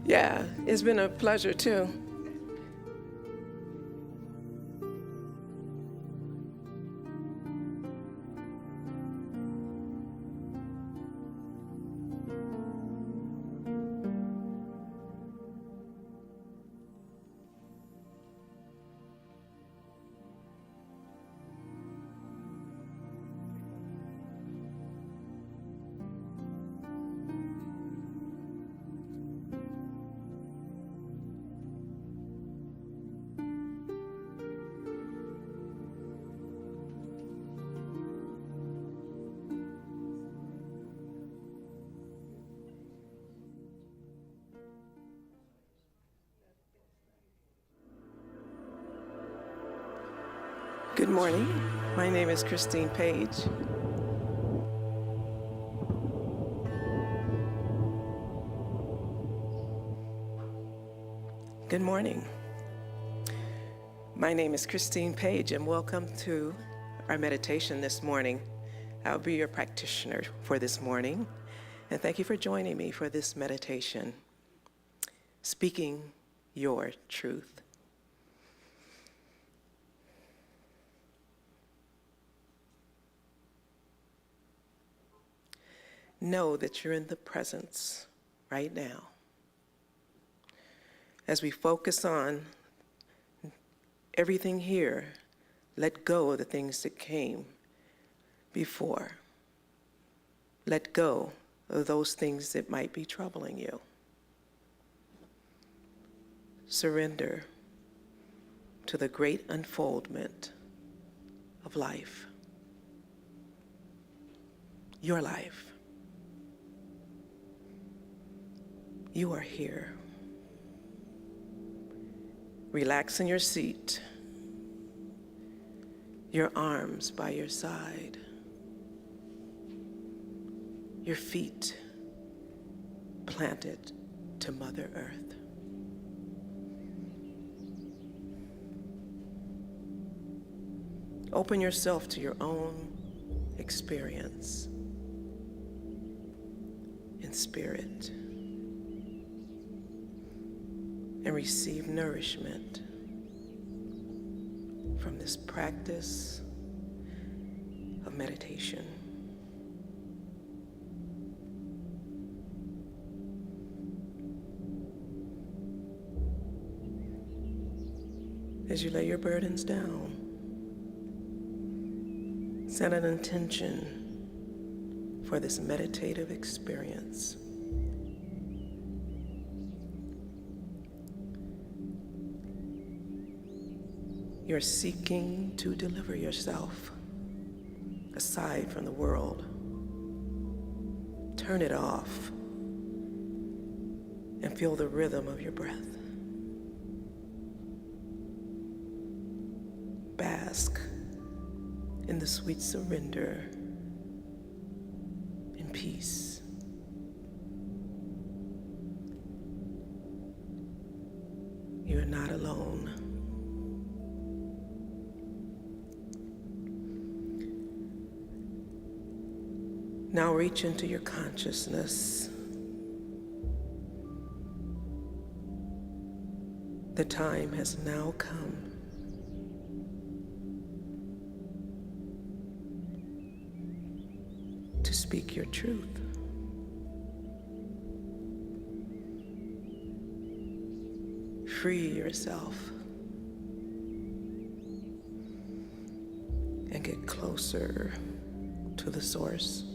Yeah, it's been a pleasure too. Good morning. My name is Christine Page. Good morning. My name is Christine Page, and welcome to our meditation this morning. I'll be your practitioner for this morning, and thank you for joining me for this meditation, Speaking Your Truth. Know that you're in the presence right now. As we focus on everything here, let go of the things that came before. Let go of those things that might be troubling you. Surrender to the great unfoldment of life. Your life. You are here. Relax in your seat, your arms by your side, your feet planted to Mother Earth. Open yourself to your own experience in spirit. And receive nourishment from this practice of meditation. As you lay your burdens down, set an intention for this meditative experience. You're seeking to deliver yourself aside from the world. Turn it off and feel the rhythm of your breath. Bask in the sweet surrender and peace. You are not alone. Now reach into your consciousness. The time has now come to speak your truth. Free yourself and get closer to the source.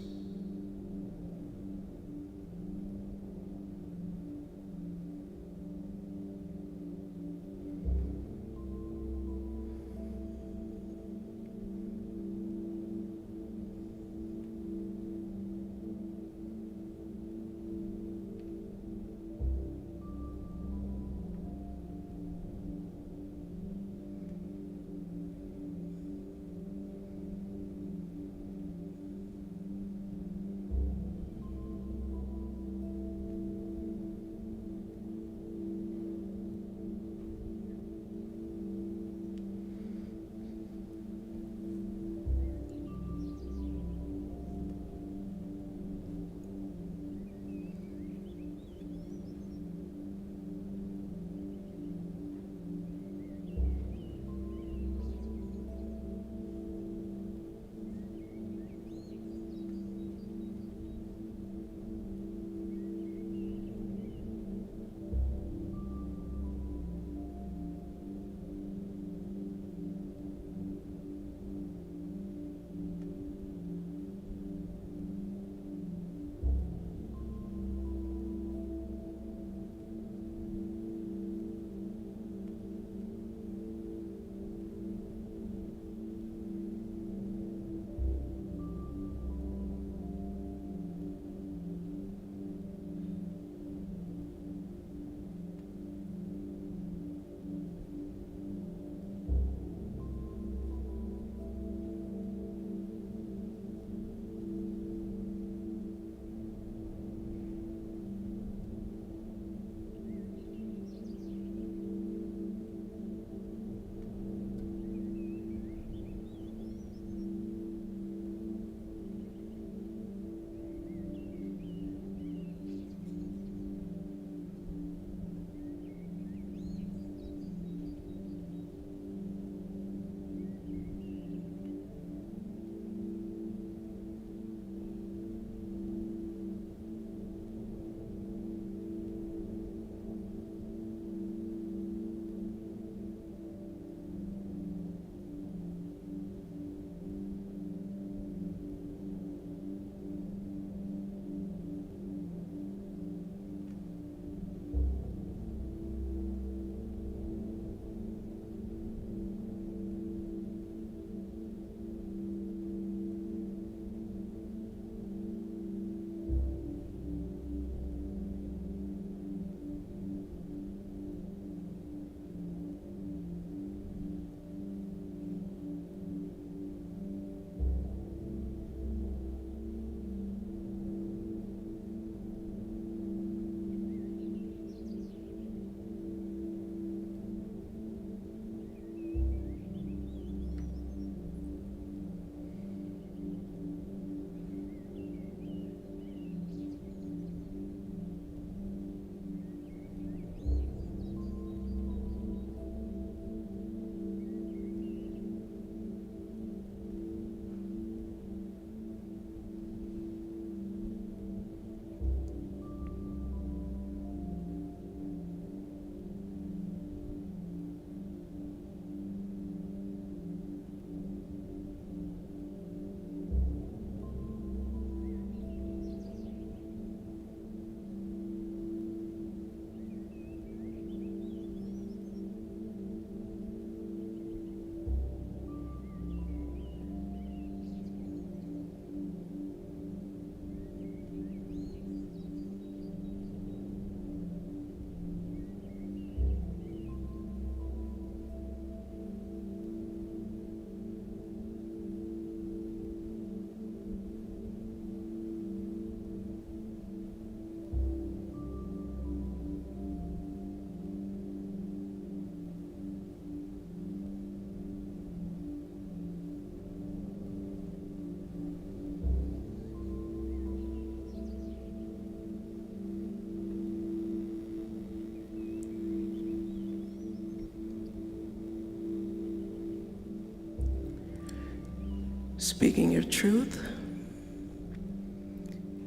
Speaking your truth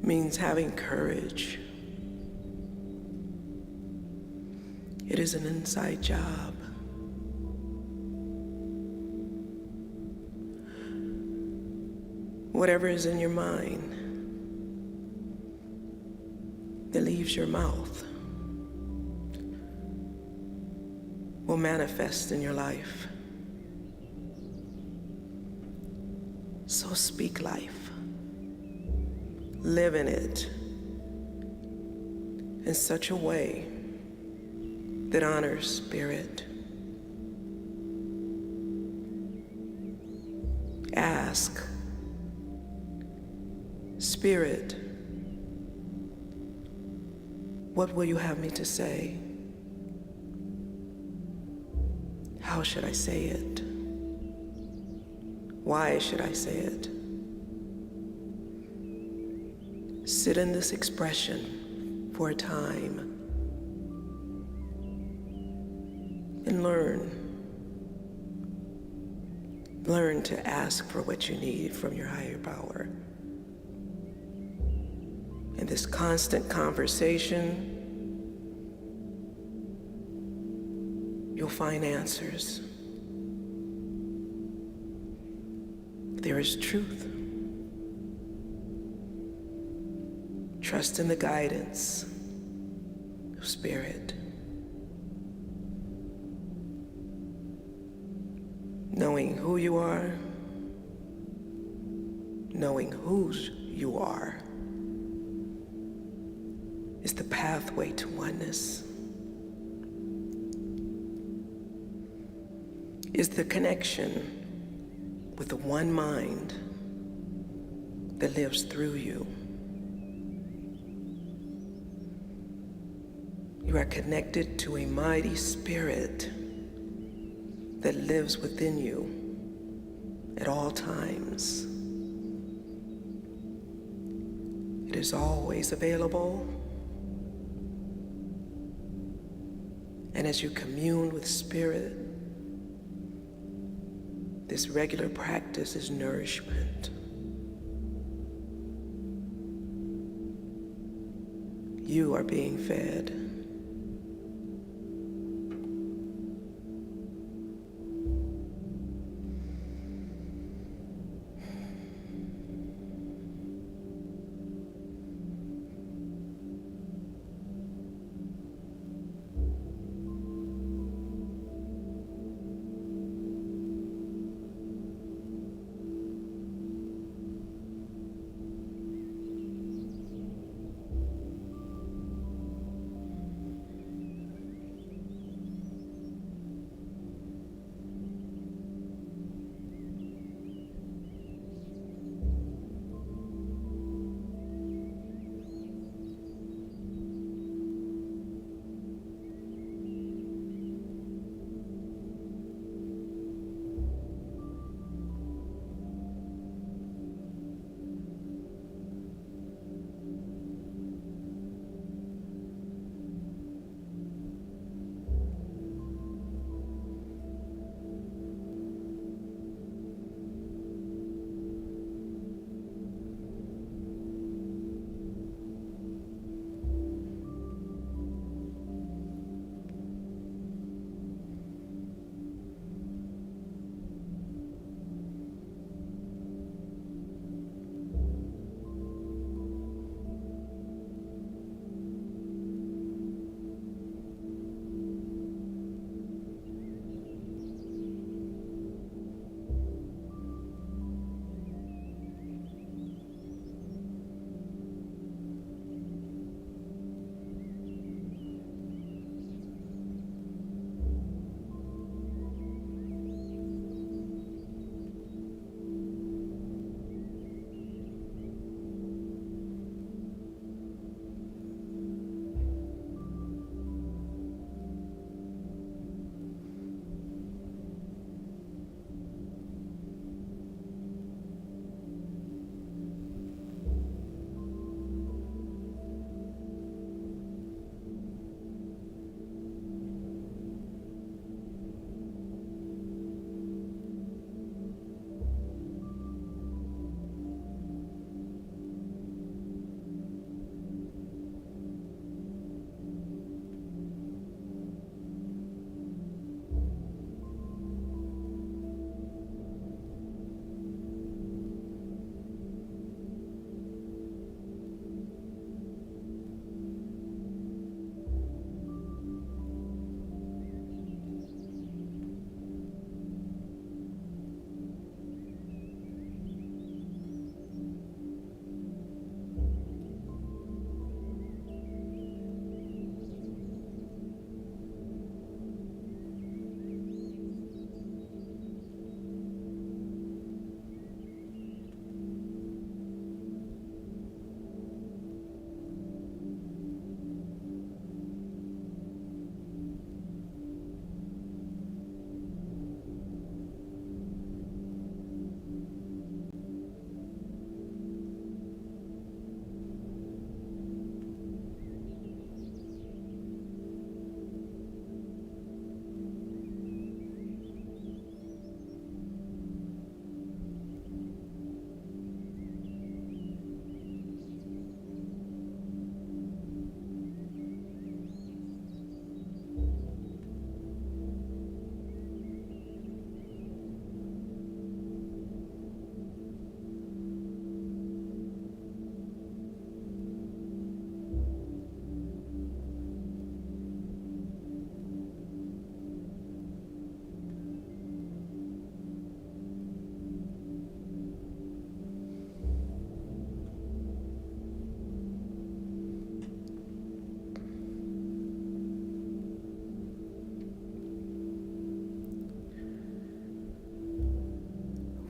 means having courage. It is an inside job. Whatever is in your mind that leaves your mouth will manifest in your life. So speak life. Live in it in such a way that honors spirit. Ask, Spirit, what will you have me to say? How should I say it? Why should I say it? Sit in this expression for a time and learn. Learn to ask for what you need from your higher power. In this constant conversation, you'll find answers. There is truth. Trust in the guidance of Spirit. Knowing who you are, knowing whose you are, is the pathway to oneness. Is the connection with the one mind that lives through you. You are connected to a mighty spirit that lives within you at all times. It is always available. And as you commune with Spirit, this regular practice is nourishment. You are being fed.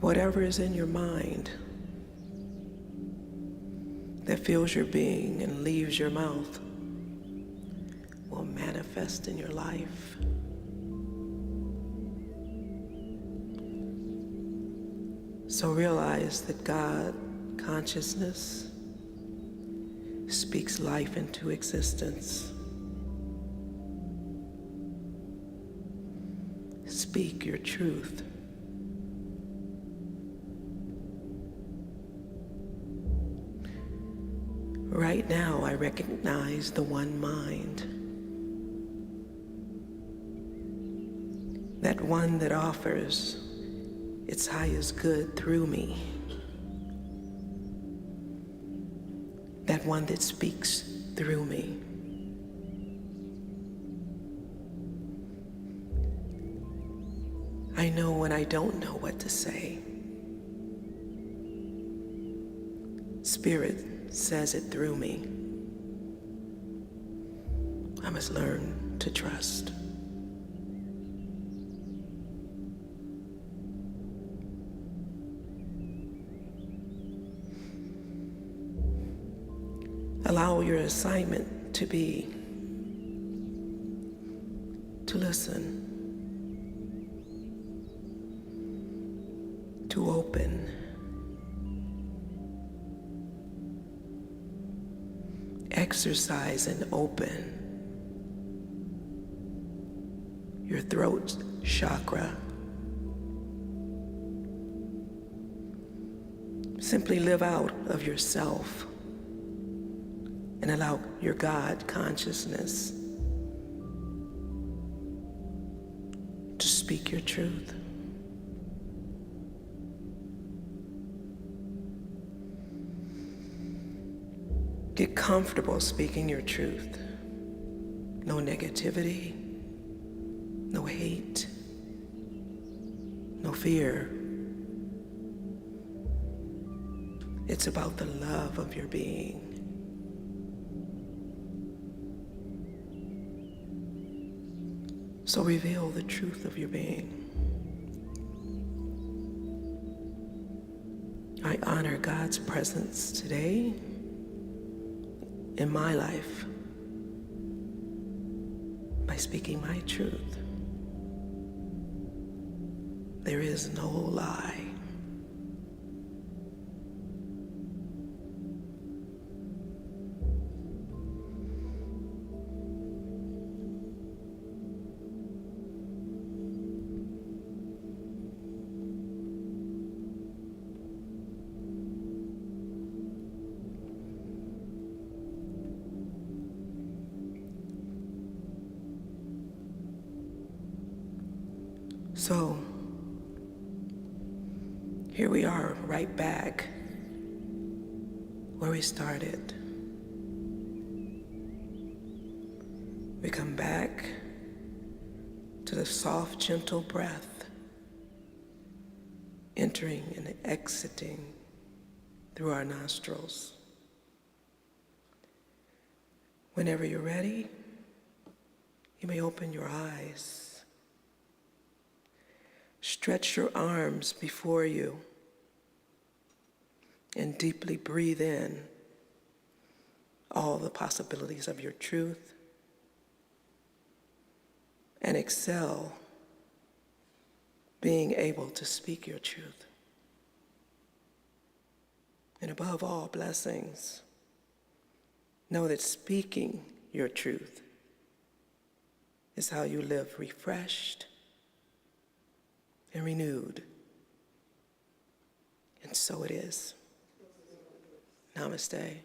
whatever is in your mind that fills your being and leaves your mouth will manifest in your life. So realize that God consciousness speaks life into existence. Speak your truth. Right now, I recognize the one mind, that one that offers its highest good through me, that one that speaks through me. I know when I don't know what to say. Spirit says it through me. I must learn to trust. Allow your assignment to be to listen, to open, exercise and open your throat chakra. Simply live out of yourself and allow your God consciousness to speak your truth. Get comfortable speaking your truth. No negativity, no hate, no fear. It's about the love of your being. So reveal the truth of your being. I honor God's presence today in my life by speaking my truth. There is no lie. So, here we are, right back where we started. We come back to the soft, gentle breath, entering and exiting through our nostrils. Whenever you're ready, you may open your eyes. Stretch your arms before you and deeply breathe in all the possibilities of your truth and excel being able to speak your truth. And above all blessings, know that speaking your truth is how you live refreshed and renewed. And so it is. Namaste.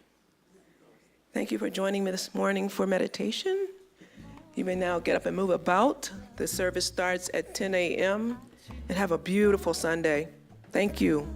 Thank you for joining me this morning for meditation. You may now get up and move about. The service starts at 10 a.m. and have a beautiful Sunday. Thank you.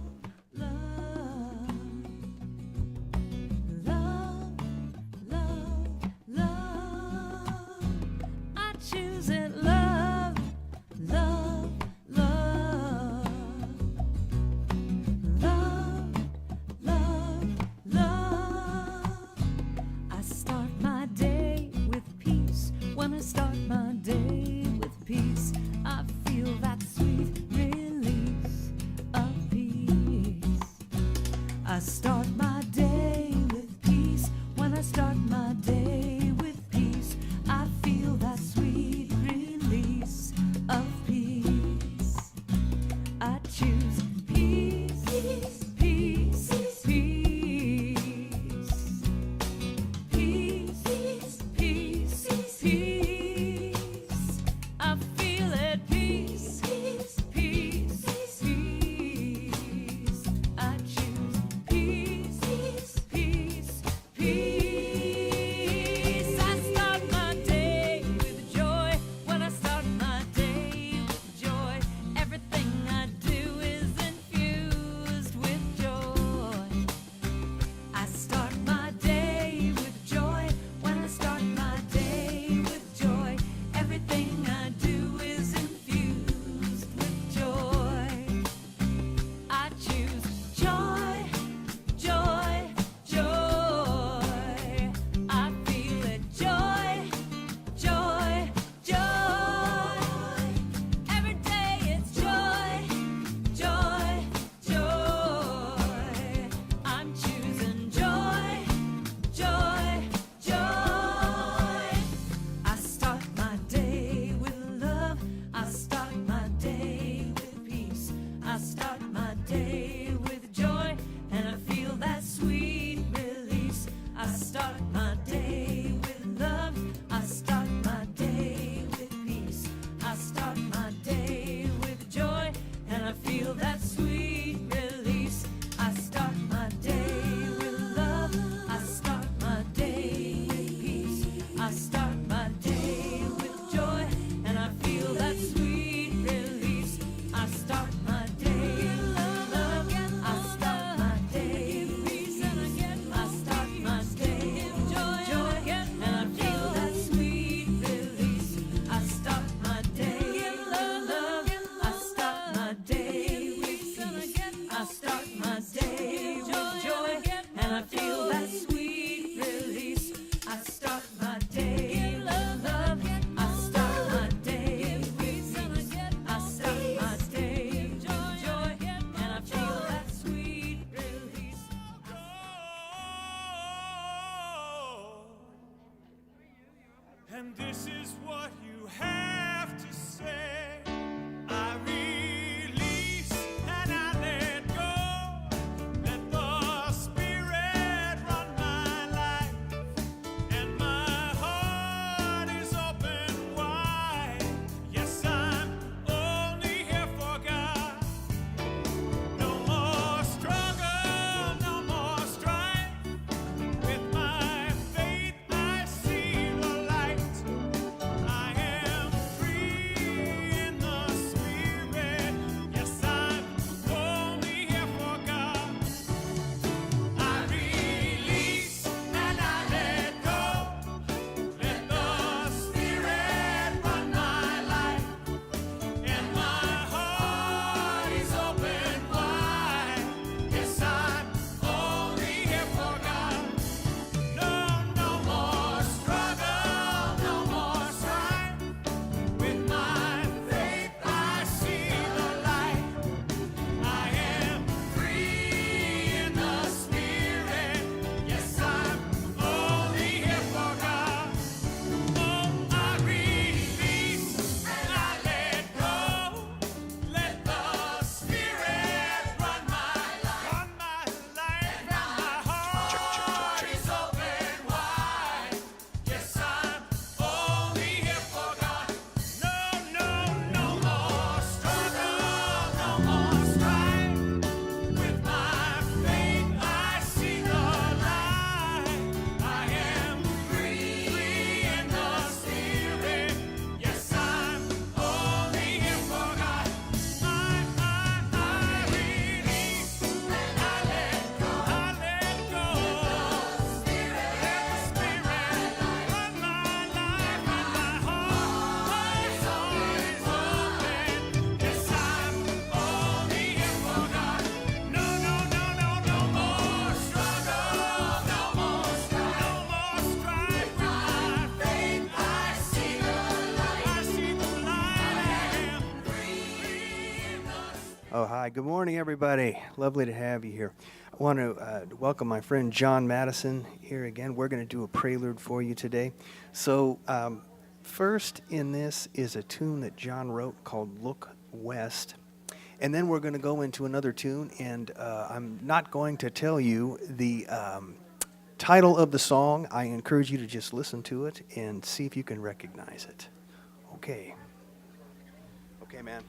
Start my day with peace. I feel that sweet release of peace. I feel that sweet release. I start my day with love. I start my day with peace. I start my day with joy, and I feel that sweet release. And this is what you have to say. I release and I let go. Let the Spirit run my life. And my heart is open wide. Yes, I'm only here for God. No more struggle, no more strife. With my faith I see the light. I am free in the Spirit. Yes, I'm only here for God. I release and I let go. Let the Spirit run my life. And my heart is open wide. Yes, I'm only here for God. No more struggle, no more strife. With my faith I see the light. I am free in the Spirit. Yes, I'm only here for God. Oh, I release and I let go. Let the Spirit run my life. And my heart is open wide. Yes, I'm only here for God. No more struggle, no more strife. With my faith I see the light. I am free in the Spirit. Yes, I'm only here for God. I release and I let go. Let the Spirit run my life, and my heart is open. Yes, I'm only here for God. No more struggle, no more strife. With my faith I see the light. I am free in the Oh, hi. Good morning, everybody. Lovely to have you here. I want to welcome my friend John Madison here again. We're going to do a prelude for you today. So, first in this is a tune that John wrote called Look West. And then we're going to go into another tune, and I'm not going to tell you the title of the song. I encourage you to just listen to it and see if you can recognize it. Okay. Okay, man.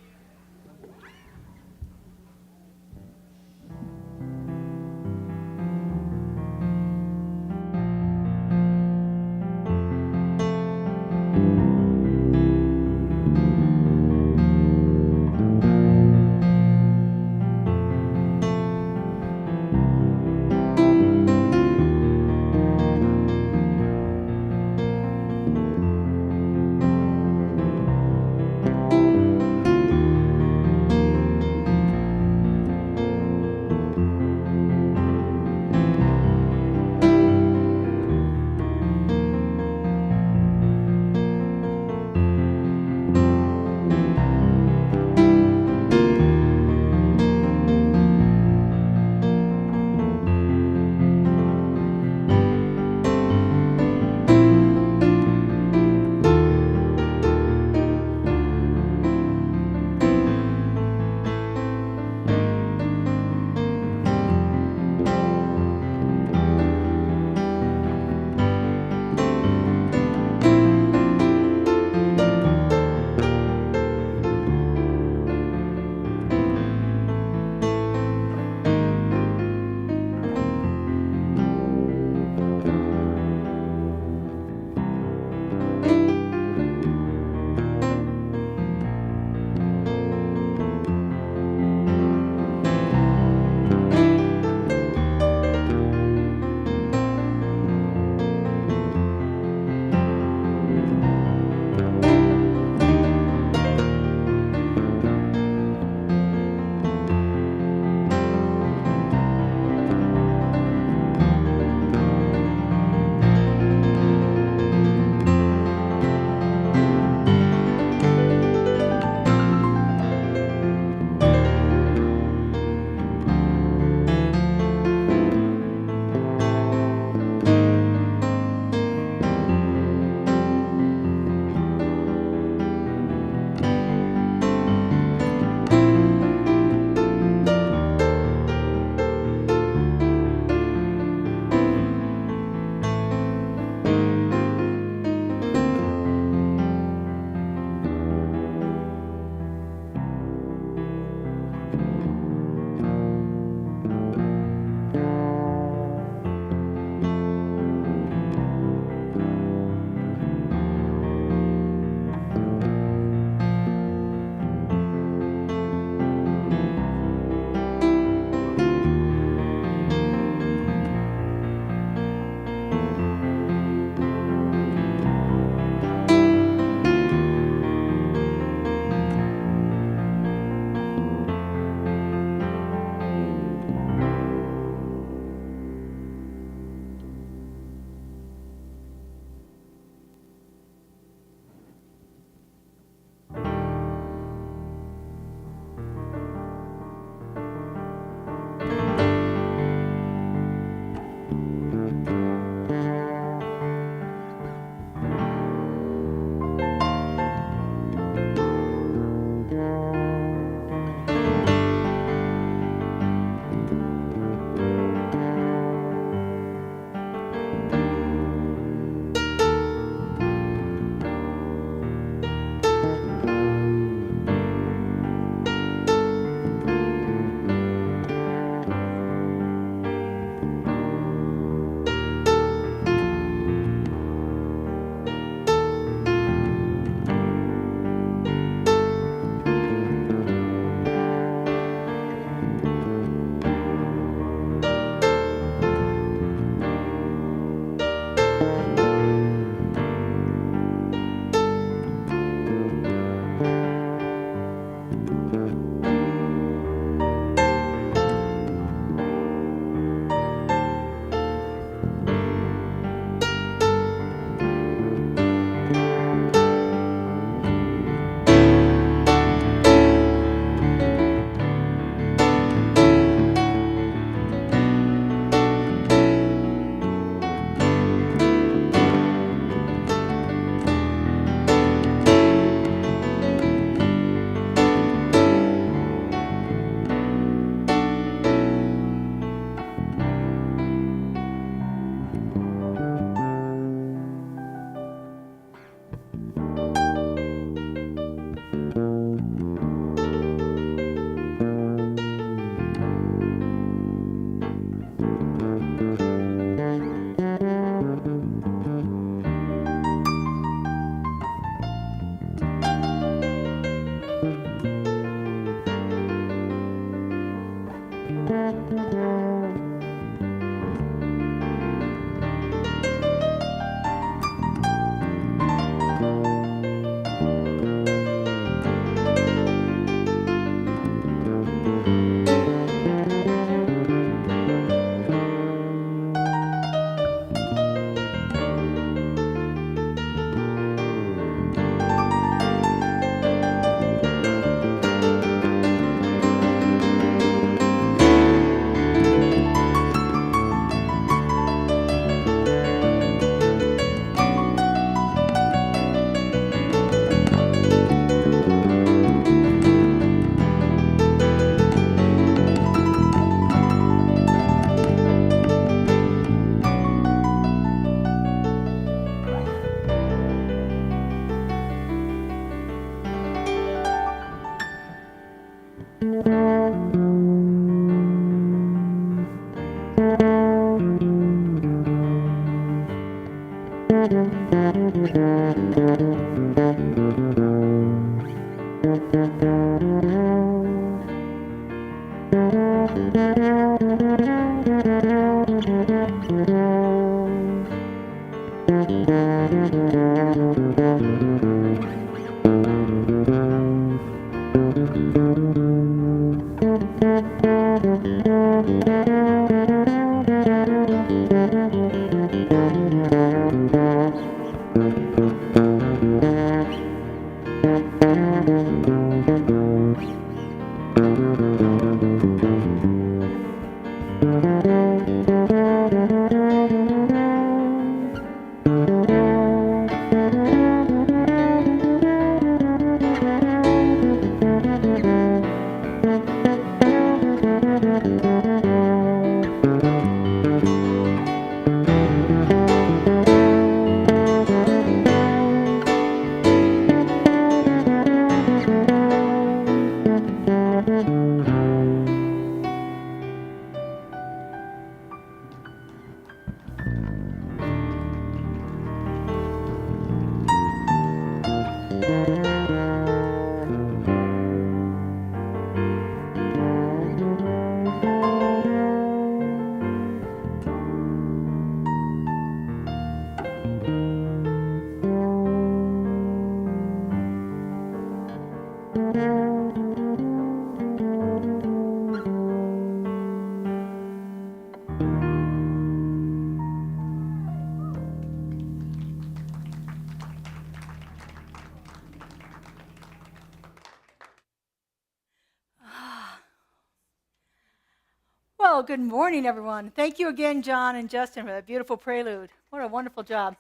Well, good morning, everyone. Thank you again, John and Justin, for that beautiful prelude. What a wonderful job.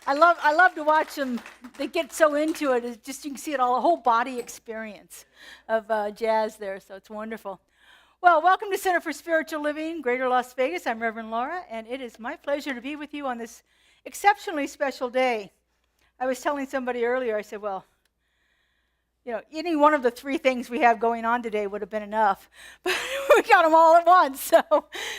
I love to watch them. They get so into it. It's just you can see it all, a whole body experience of jazz there, so it's wonderful. Well, welcome to Center for Spiritual Living, Greater Las Vegas. I'm Reverend Laura, and it is my pleasure to be with you on this exceptionally special day. I was telling somebody earlier, I said, well, you know, any one of the three things we have going on today would have been enough. But we got them all at once, so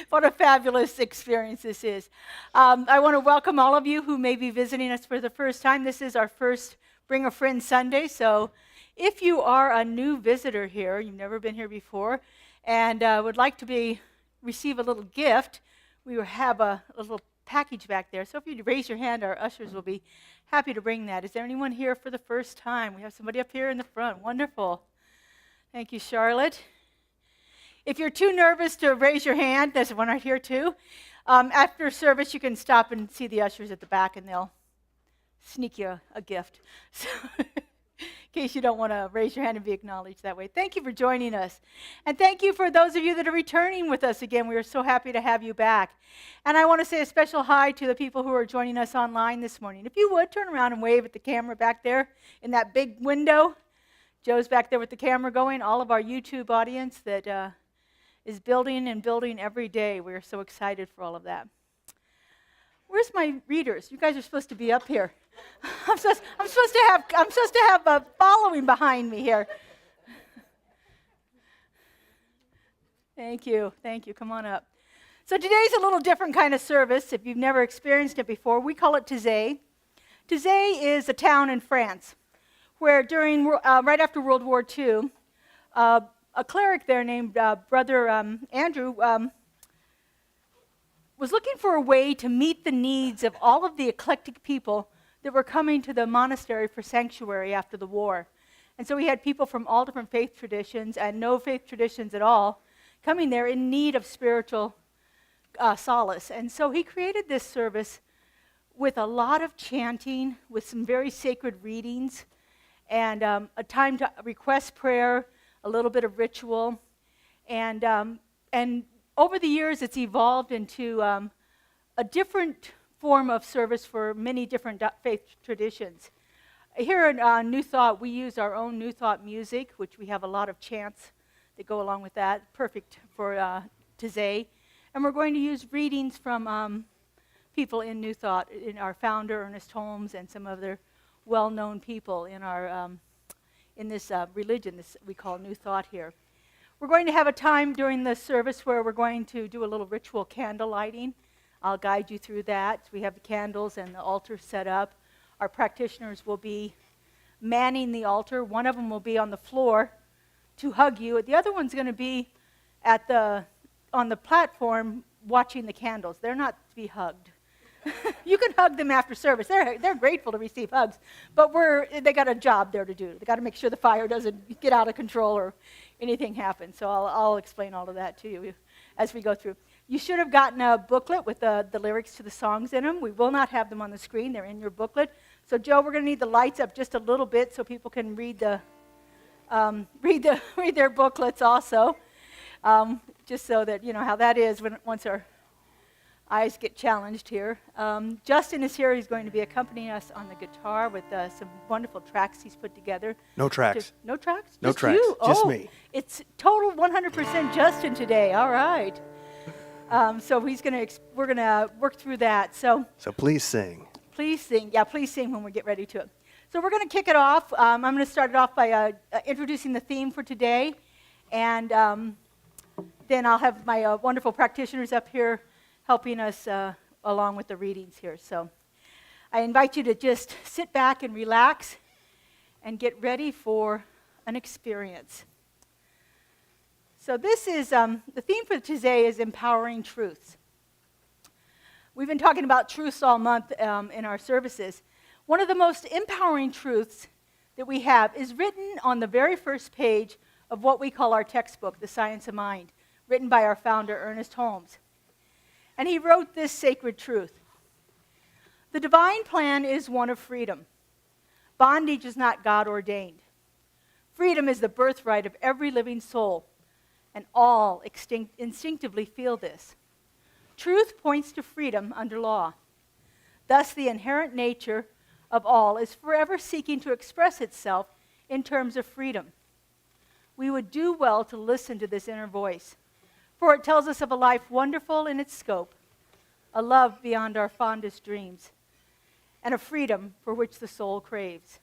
what a fabulous experience this is. I want to welcome all of you who may be visiting us for the first time. This is our first Bring a Friend Sunday, so if you are a new visitor here, you've never been here before, and would like to receive a little gift, we will have a little package back there. So if you raise your hand, our ushers will be happy to bring that. Is there anyone here for the first time? We have somebody up here in the front. Wonderful. Thank you, Charlotte. If you're too nervous to raise your hand, there's one right here too. After service, you can stop and see the ushers at the back, and they'll sneak you a gift. So in case you don't want to raise your hand and be acknowledged that way. Thank you for joining us. And thank you for those of you that are returning with us again. We are so happy to have you back. And I want to say a special hi to the people who are joining us online this morning. If you would, turn around and wave at the camera back there in that big window. Joe's back there with the camera going. All of our YouTube audience that is building and building every day. We're so excited for all of that. Where's my readers? You guys are supposed to be up here. I'm supposed to have a following behind me here. Thank you. Come on up. So today's a little different kind of service. If you've never experienced it before, we call it TAIZE. TAIZE is a town in France where during right after World War II, a cleric there named Brother Andrew was looking for a way to meet the needs of all of the eclectic people that were coming to the monastery for sanctuary after the war. And so he had people from all different faith traditions and no faith traditions at all coming there in need of spiritual solace. And so he created this service with a lot of chanting, with some very sacred readings, and a time to request prayer, a little bit of ritual. And over the years, it's evolved into a different form of service for many different faith traditions. Here at New Thought, we use our own New Thought music, which we have a lot of chants that go along with that, perfect for TAIZE. And we're going to use readings from people in New Thought, in our founder, Ernest Holmes, and some other well-known people in our in this religion we call New Thought here. We're going to have a time during the service where we're going to do a little ritual candle lighting. I'll guide you through that. We have the candles and the altar set up. Our practitioners will be manning the altar. One of them will be on the floor to hug you. The other one's going to be on the platform watching the candles. They're not to be hugged. You can hug them after service. They're grateful to receive hugs, but they got a job there to do. They got to make sure the fire doesn't get out of control or anything happen. So I'll explain all of that to you as we go through. You should have gotten a booklet with the lyrics to the songs in them. We will not have them on the screen. They're in your booklet. So Joe, we're going to need the lights up just a little bit so people can read their booklets also, just so that you know how that is once our eyes get challenged here. Justin is here. He's going to be accompanying us on the guitar with some wonderful tracks he's put together. No tracks. No tracks? No Just tracks. you? Just Oh, me. It's total 100% Justin today. All right. So we're going to work through that. So Please sing. please sing. Yeah, please sing when we get ready to it. So we're going to kick it off. I'm going to start it off by introducing the theme for today. And then I'll have my wonderful practitioners up here helping us along with the readings here. So I invite you to just sit back and relax and get ready for an experience. So this is, the theme for today is empowering truths. We've been talking about truths all month in our services. One of the most empowering truths that we have is written on the very first page of what we call our textbook, The Science of Mind, written by our founder, Ernest Holmes. And he wrote this sacred truth. The divine plan is one of freedom. Bondage is not God ordained. Freedom is the birthright of every living soul, and all instinctively feel this. Truth points to freedom under law. Thus, the inherent nature of all is forever seeking to express itself in terms of freedom. We would do well to listen to this inner voice, for it tells us of a life wonderful in its scope, a love beyond our fondest dreams, and a freedom for which the soul craves.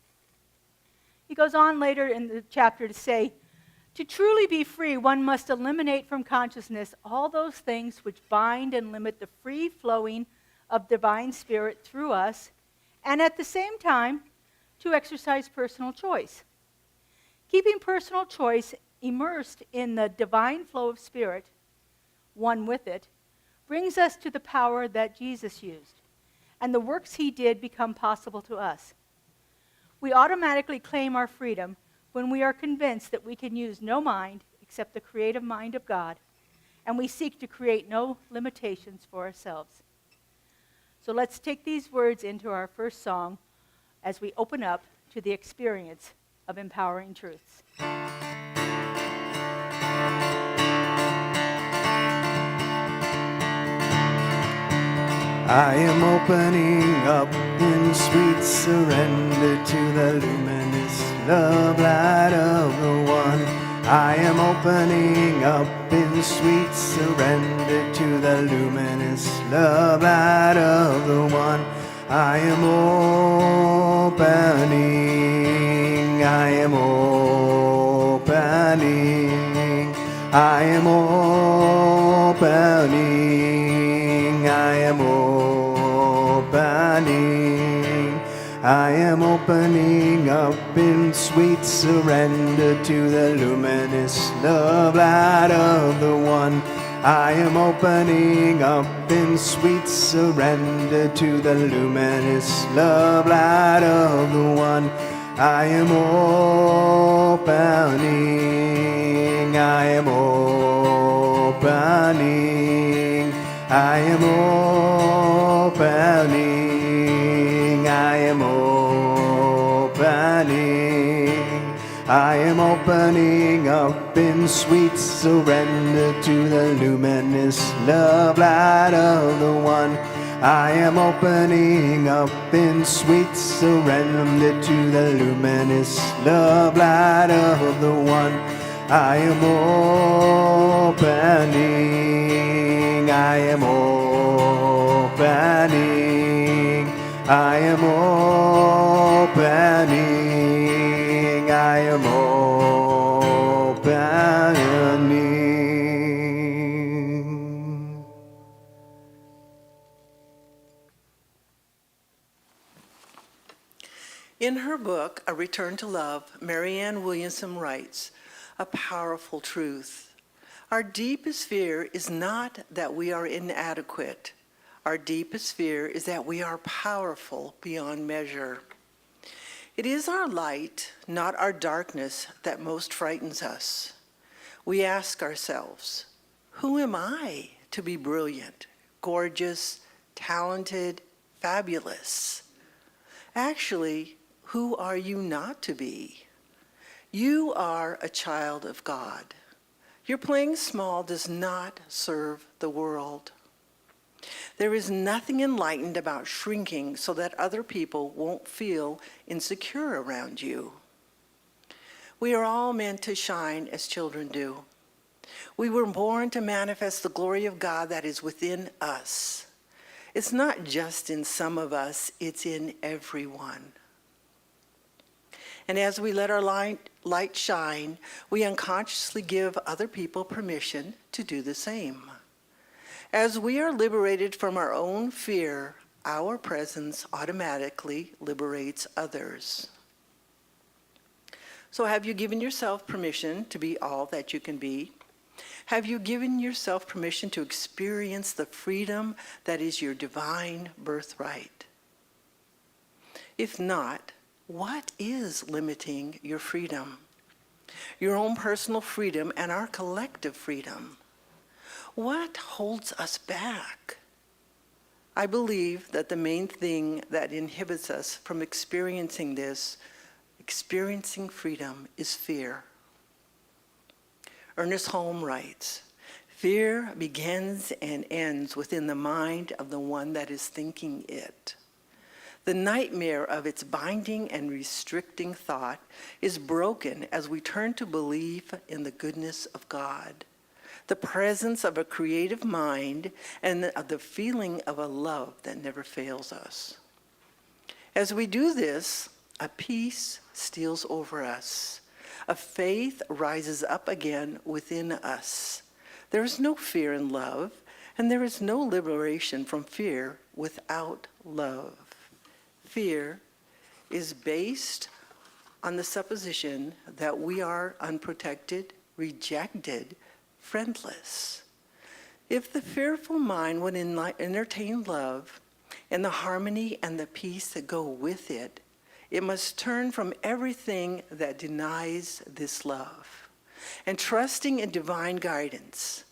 He goes on later in the chapter to say, to truly be free, one must eliminate from consciousness all those things which bind and limit the free flowing of divine spirit through us, and at the same time, to exercise personal choice. Keeping personal choice immersed in the divine flow of spirit, one with it, brings us to the power that Jesus used, and the works he did become possible to us. We automatically claim our freedom when we are convinced that we can use no mind except the creative mind of God, and we seek to create no limitations for ourselves. So let's take these words into our first song as we open up to the experience of empowering truths. I am opening up in sweet surrender to the luminous love light of the one. I am opening up in sweet surrender to the luminous love light of the one. I am opening, I am opening, I am opening, I am opening, I am opening up in sweet surrender to the luminous love light of the one. I am opening up in sweet surrender to the luminous love light of the one. I am opening, I am opening, I am opening, I am opening, I am opening up in sweet surrender to the luminous love light of the one. I am opening up in sweet surrender to the luminous love light of the one. I am opening, I am opening, I am opening, I am opening. In her book, A Return to Love, Marianne Williamson writes, a powerful truth. Our deepest fear is not that we are inadequate. Our deepest fear is that we are powerful beyond measure. It is our light, not our darkness, that most frightens us. We ask ourselves, who am I to be brilliant, gorgeous, talented, fabulous? Actually, who are you not to be? You are a child of God. Your playing small does not serve the world. There is nothing enlightened about shrinking so that other people won't feel insecure around you. We are all meant to shine as children do. We were born to manifest the glory of God that is within us. It's not just in some of us, it's in everyone. And as we let our light shine, we unconsciously give other people permission to do the same. As we are liberated from our own fear, our presence automatically liberates others. So have you given yourself permission to be all that you can be? Have you given yourself permission to experience the freedom that is your divine birthright? If not, what is limiting your freedom? Your own personal freedom and our collective freedom. What holds us back? I believe that the main thing that inhibits us from experiencing freedom, is fear. Ernest Holmes writes, fear begins and ends within the mind of the one that is thinking it. The nightmare of its binding and restricting thought is broken as we turn to belief in the goodness of God, the presence of a creative mind, and the feeling of a love that never fails us. As we do this, a peace steals over us. A faith rises up again within us. There is no fear in love, and there is no liberation from fear without love. Fear is based on the supposition that we are unprotected, rejected, friendless. If the fearful mind would entertain love and the harmony and the peace that go with it, it must turn from everything that denies this love and trusting in divine guidance.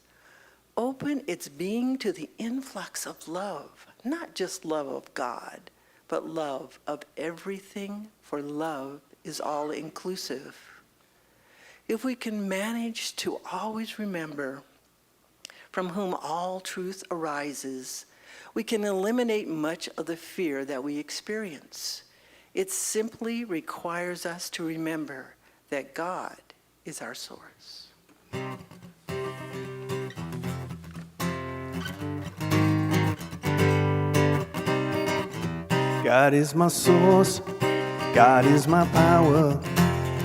Open its being to the influx of love, not just love of God, but love of everything, for love is all-inclusive. If we can manage to always remember from whom all truth arises, we can eliminate much of the fear that we experience. It simply requires us to remember that God is our source. God is my source, God is my power,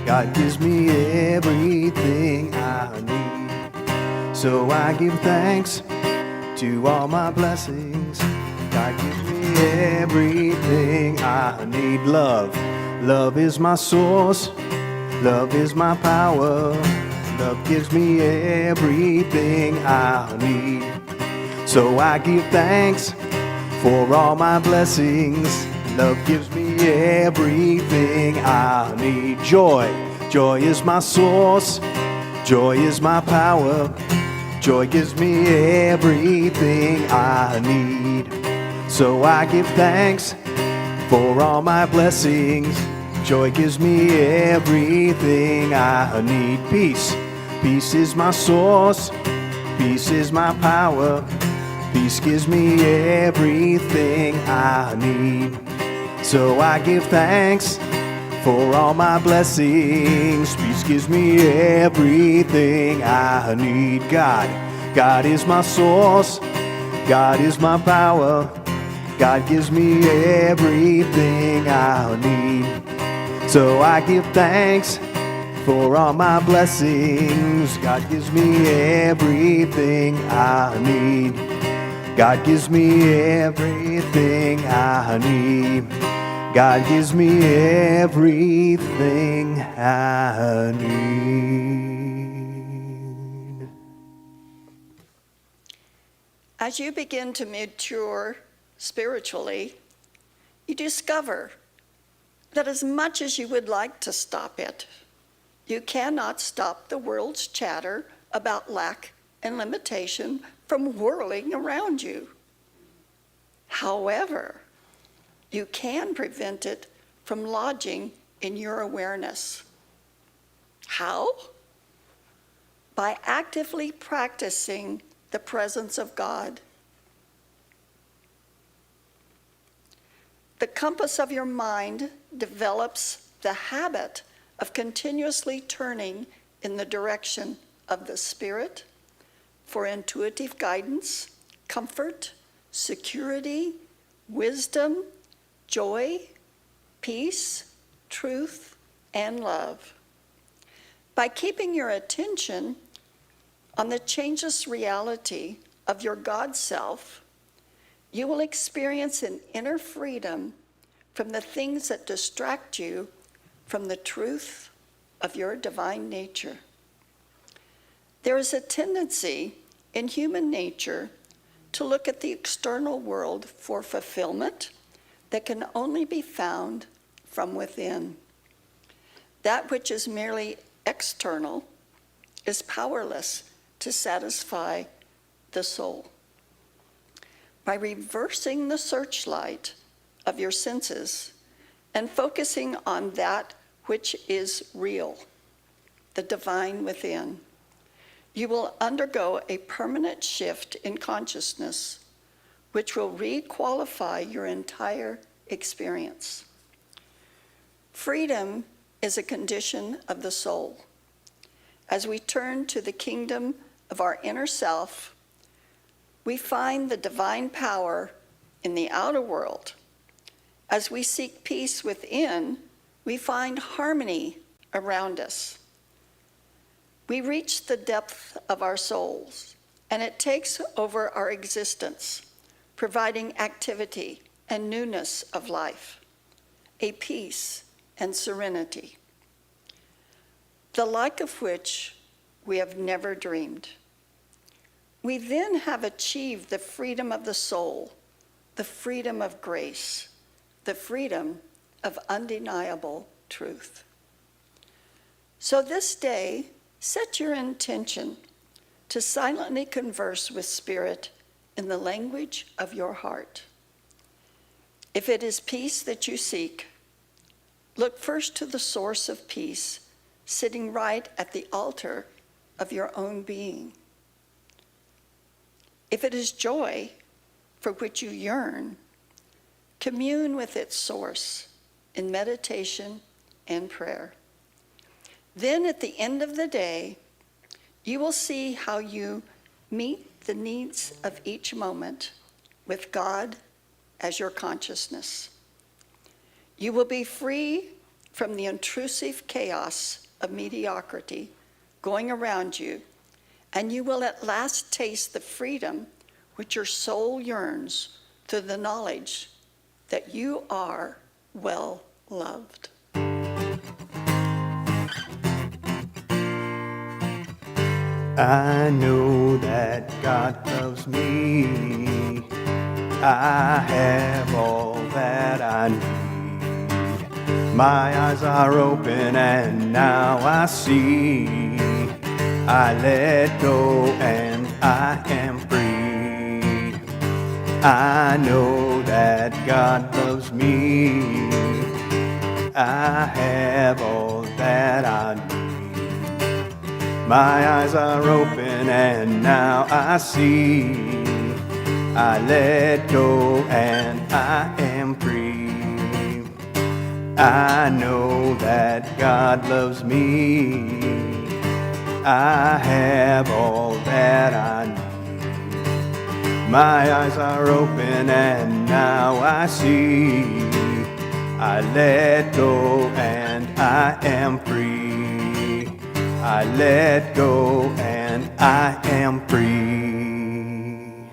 God gives me everything I need. So I give thanks to all my blessings. God gives me everything I need. Love is my source, love is my power, love gives me everything I need. So I give thanks for all my blessings. Love gives me everything I need. Joy is my source, joy is my power, joy gives me everything I need. So I give thanks for all my blessings. Joy gives me everything I need. Peace is my source, peace is my power, peace gives me everything I need. So I give thanks for all my blessings. Peace gives me everything I need. God is my source, God is my power, God gives me everything I need. So I give thanks for all my blessings. God gives me everything I need. God gives me everything I need. God gives me everything I need. As you begin to mature spiritually, you discover that as much as you would like to stop it, you cannot stop the world's chatter about lack and limitation from whirling around you. However, you can prevent it from lodging in your awareness. How? By actively practicing the presence of God. The compass of your mind develops the habit of continuously turning in the direction of the Spirit for intuitive guidance, comfort, security, wisdom, joy, peace, truth, and love. By keeping your attention on the changeless reality of your God self, you will experience an inner freedom from the things that distract you from the truth of your divine nature. There is a tendency in human nature to look at the external world for fulfillment that can only be found from within. That which is merely external is powerless to satisfy the soul. By reversing the searchlight of your senses and focusing on that which is real, the divine within, you will undergo a permanent shift in consciousness, which will re-qualify your entire experience. Freedom is a condition of the soul. As we turn to the kingdom of our inner self, we find the divine power in the outer world. As we seek peace within, we find harmony around us. We reach the depth of our souls, and it takes over our existence, providing activity and newness of life, a peace and serenity, the like of which we have never dreamed. We then have achieved the freedom of the soul, the freedom of grace, the freedom of undeniable truth. So this day, set your intention to silently converse with Spirit in the language of your heart. If it is peace that you seek, look first to the source of peace, sitting right at the altar of your own being. If it is joy for which you yearn, commune with its source in meditation and prayer. Then at the end of the day, you will see how you meet the needs of each moment with God as your consciousness. You will be free from the intrusive chaos of mediocrity going around you, and you will at last taste the freedom which your soul yearns through the knowledge that you are well loved. I know that God loves me. I have all that I need. My eyes are open and now I see. I let go and I am free. I know that God loves me. I have all that I need. My eyes are open and now I see. I let go and I am free. I know that God loves me. I have all that I need. My eyes are open and now I see. I let go and I am free. I let go and I am free.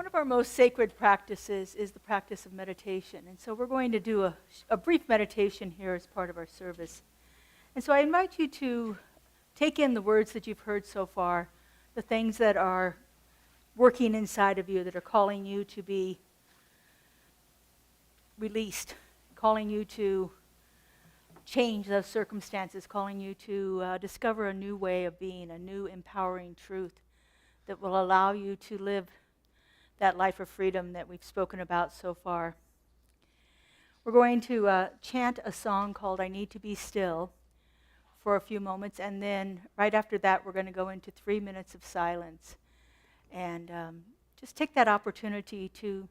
of our most sacred practices is the practice of meditation. And so we're going to do a brief meditation here as part of our service. And so I invite you to take in the words that you've heard so far, the things that are working inside of you, that are calling you to be released, calling you to change those circumstances, calling you to discover a new way of being, a new empowering truth that will allow you to live that life of freedom that we've spoken about so far. We're going to chant a song called I Need to Be Still for a few moments, and then right after that we're going to go into 3 minutes of silence. And just take that opportunity to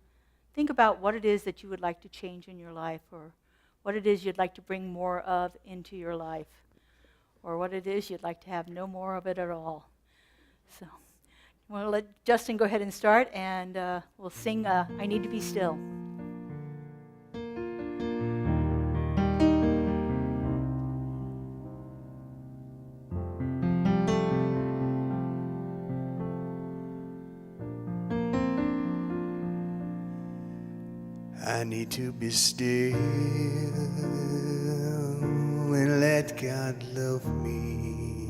think about what it is that you would like to change in your life, or what it is you'd like to bring more of into your life, or what it is you'd like to have no more of it at all. So we'll let Justin go ahead and start, and we'll sing I Need to Be Still. I need to be still and let God love me.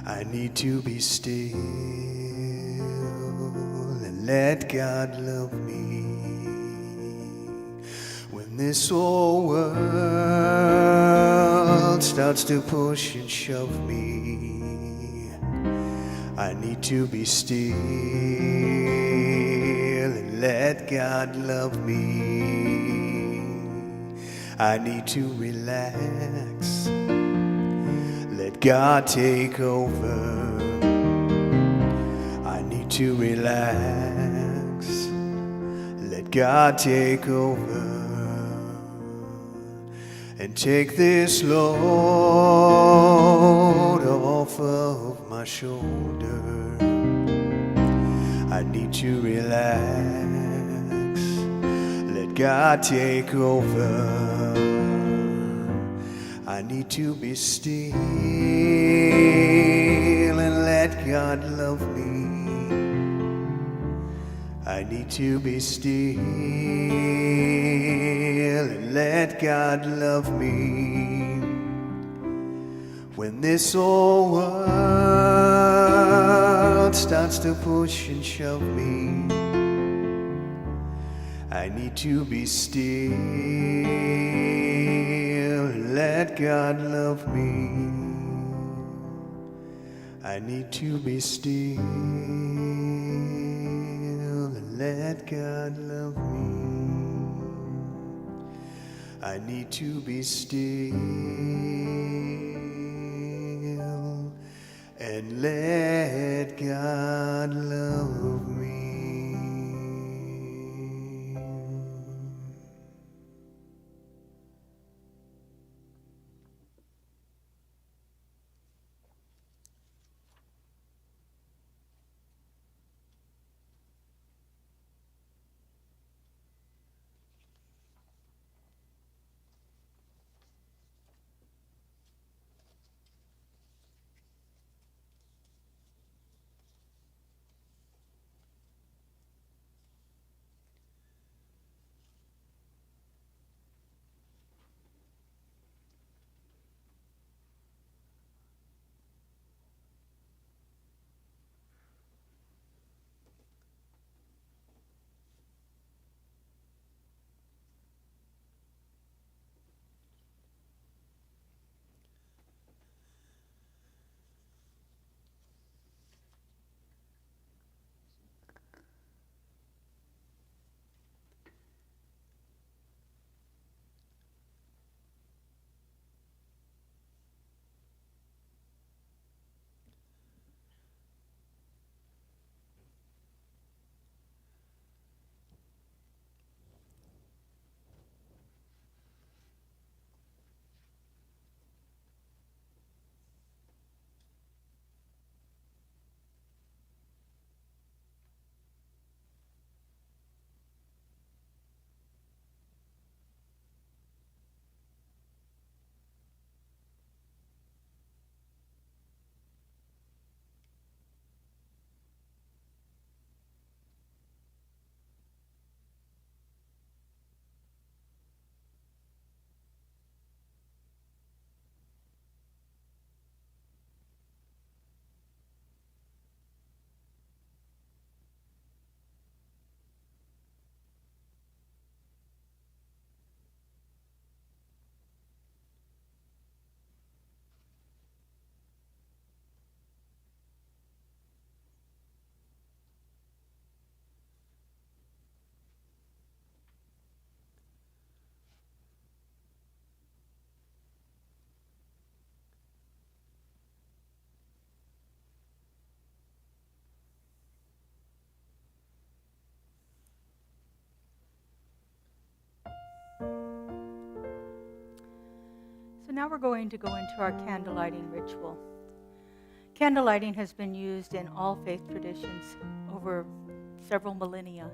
I need to be still and let God love me. When this whole world starts to push and shove me, I need to be still and let God love me. I need to relax, let God take over. I need to relax, let God take over, and take this load off of my shoulder. I need to relax, let God take over. I need to be still and let God love me. I need to be still and let God love me. When this whole world starts to push and shove me, I need to be still and let God love me. I need to be still and let God love me. I need to be still and let God love me. So now we're going to go into our candlelighting ritual. Candlelighting has been used in all faith traditions over several millennia.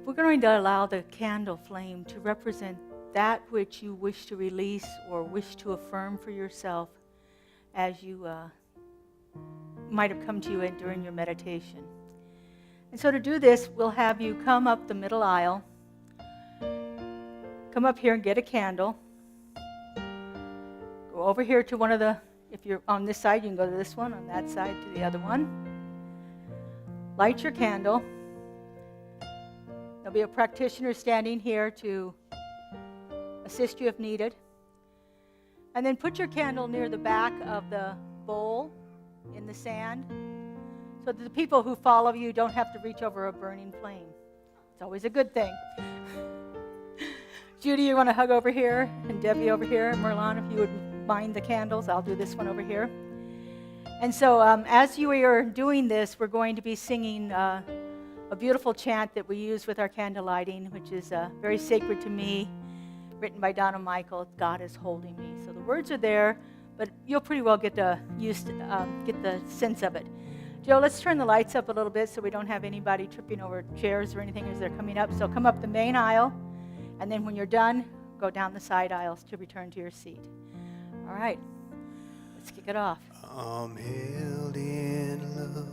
We're going to allow the candle flame to represent that which you wish to release or wish to affirm for yourself as you might have come to you during your meditation. And so to do this, we'll have you come up the middle aisle, come up here and get a candle, go over here to one of the, if you're on this side, you can go to this one, on that side to the other one. Light your candle. There'll be a practitioner standing here to assist you if needed. And then put your candle near the back of the bowl in the sand so that the people who follow you don't have to reach over a burning flame. It's always a good thing. Judy, you want to hug over here, and Debbie over here. Merlon, if you would mind the candles, I'll do this one over here. And so as you are doing this, we're going to be singing a beautiful chant that we use with our candle lighting, which is very sacred to me, written by Donna Michael, God is holding me. So the words are there, but you'll pretty well get the sense of it. Joe, let's turn the lights up a little bit so we don't have anybody tripping over chairs or anything as they're coming up. So come up the main aisle, and then when you're done, go down the side aisles to return to your seat. All right, let's kick it off. I'm held in love,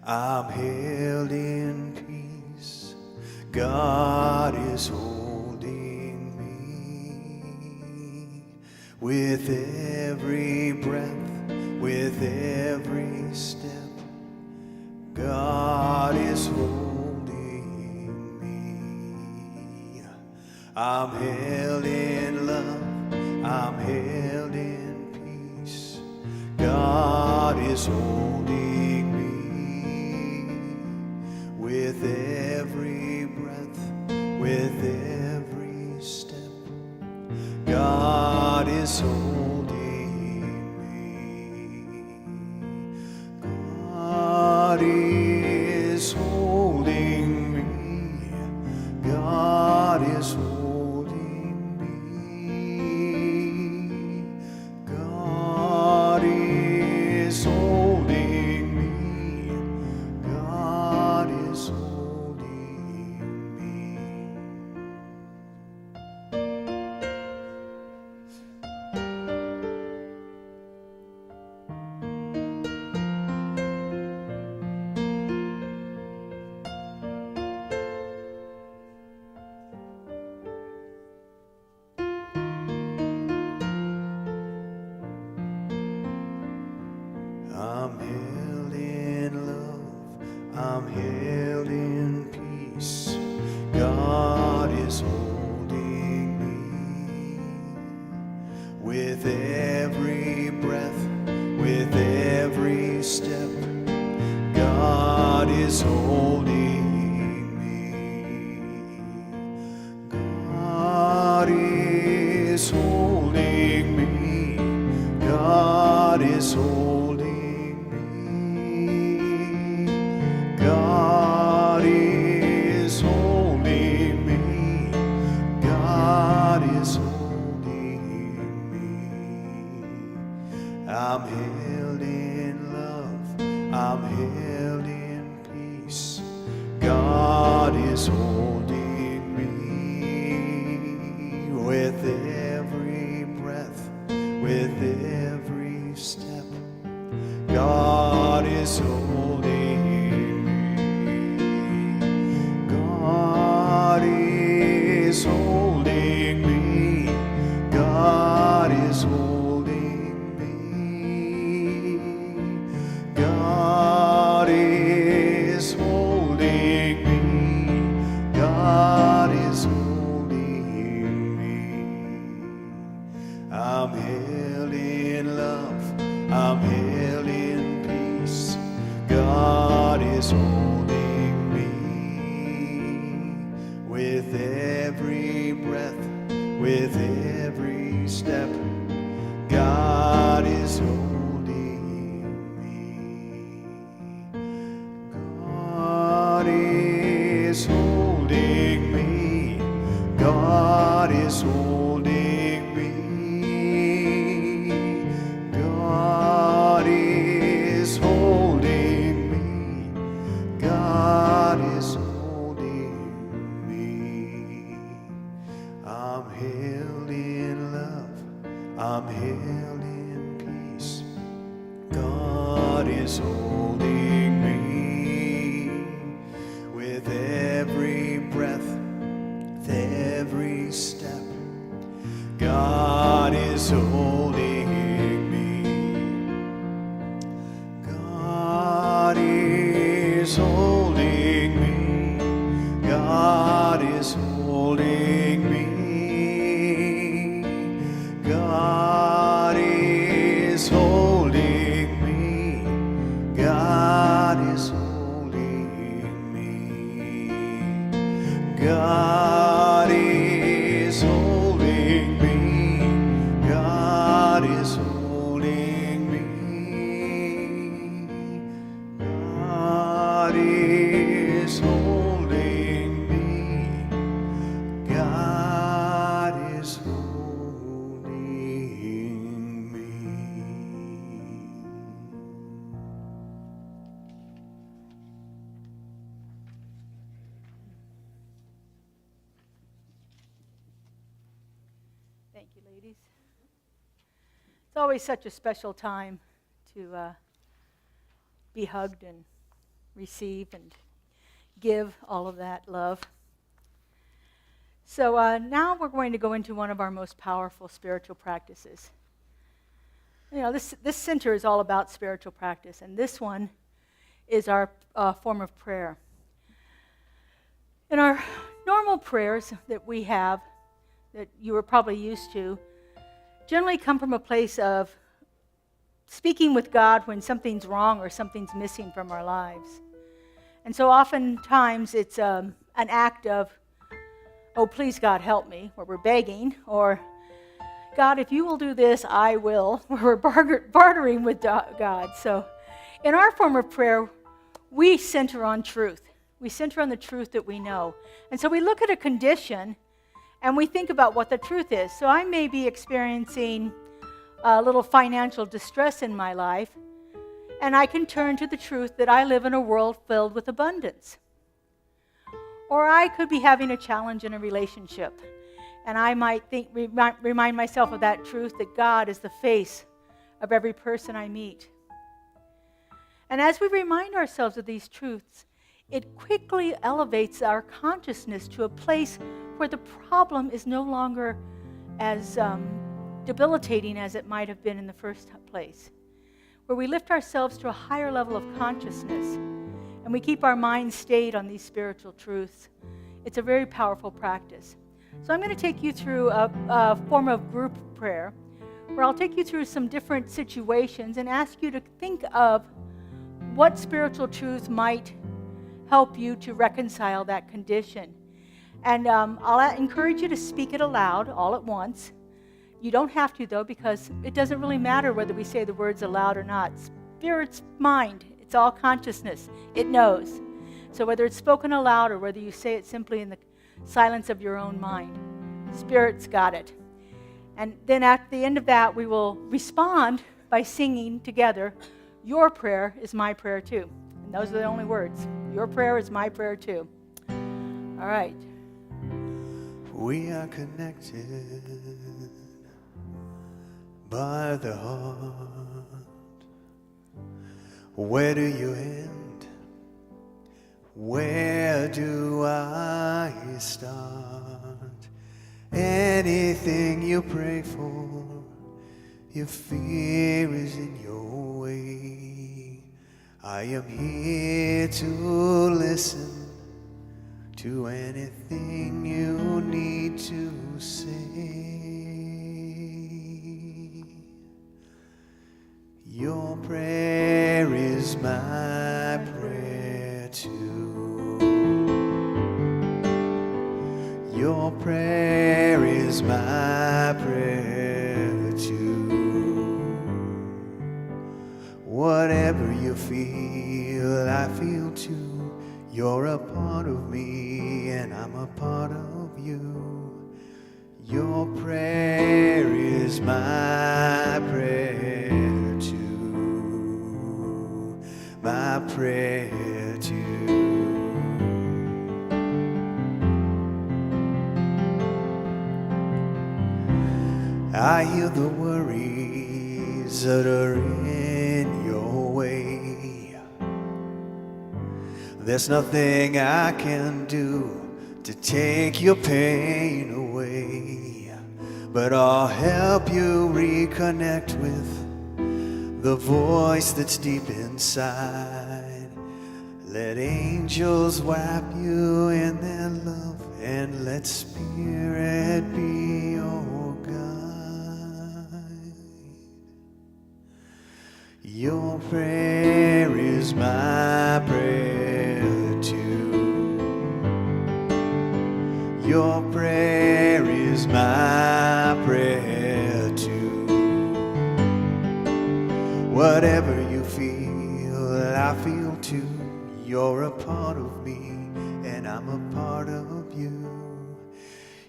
I'm held in peace. God is holding me with every breath, with every step. God is holding me. I'm held in love, I'm held in peace. God is holding me with every breath, with every step. God is holding me. God is holding me. God is holding me. God is holding me. God is holding me. I'm held in love, I'm held in peace. God is holding me with every breath, with every step. God is holding me. God is holding me. God is holding me. God is holding me. God is holding me. I'm held in love, I'm held in peace. God is holding me with every breath, with every step. God is holding me. God is holding me. God is holding me. God is holding me. God is holding me. I'm held in love, I'm held in peace. God is holding me with every breath, with every step. God is holding me. God is holding me. God is holding me. is holding me with every breath, with every step. God is holding me. God is holding me. God is holding me. God is holding me. God is holding me. God is holding me. God is holding me. God is holding me. God is holding me. Thank you, ladies. It's always such a special time to be hugged and receive and give all of that love. So now we're going to go into one of our most powerful spiritual practices. You know, this center is all about spiritual practice, and this one is our form of prayer. In our normal prayers that we have, that you are probably used to, generally come from a place of speaking with God when something's wrong or something's missing from our lives. And so oftentimes it's an act of, oh, please God, help me, or we're begging, or God, if you will do this, I will. We're bartering with God. So in our form of prayer, we center on truth. We center on the truth that we know. And so we look at a condition and we think about what the truth is. So I may be experiencing a little financial distress in my life, and I can turn to the truth that I live in a world filled with abundance. Or I could be having a challenge in a relationship, and I might remind myself of that truth that God is the face of every person I meet. And as we remind ourselves of these truths, it quickly elevates our consciousness to a place where the problem is no longer as debilitating as it might have been in the first place, where we lift ourselves to a higher level of consciousness and we keep our minds stayed on these spiritual truths. It's a very powerful practice. So I'm going to take you through a form of group prayer where I'll take you through some different situations and ask you to think of what spiritual truths might help you to reconcile that condition. And I'll encourage you to speak it aloud all at once. You don't have to, though, because it doesn't really matter whether we say the words aloud or not. Spirit's mind, it's all consciousness. It knows. So whether it's spoken aloud or whether you say it simply in the silence of your own mind, Spirit's got it. And then at the end of that, we will respond by singing together, "Your prayer is my prayer too." And those are the only words. Your prayer is my prayer too. All right. We are connected by the heart. Where do you end? Where do I start? Anything you pray for, your fear is in your way. I am here to listen to anything you need to say. Your prayer is my prayer too. Your prayer is my prayer too. Whatever you feel, I feel too. You're a part of me and I'm a part of you. Your prayer is my prayer too. My prayer too. I hear the worries that are in your way. There's nothing I can do to take your pain away, but I'll help you reconnect with the voice that's deep inside. Let angels wrap you in their love, and let Spirit be your guide. Your prayer is my prayer too. Your prayer is my prayer too. Whatever you feel, I feel too. You're a part of me, and I'm a part of you.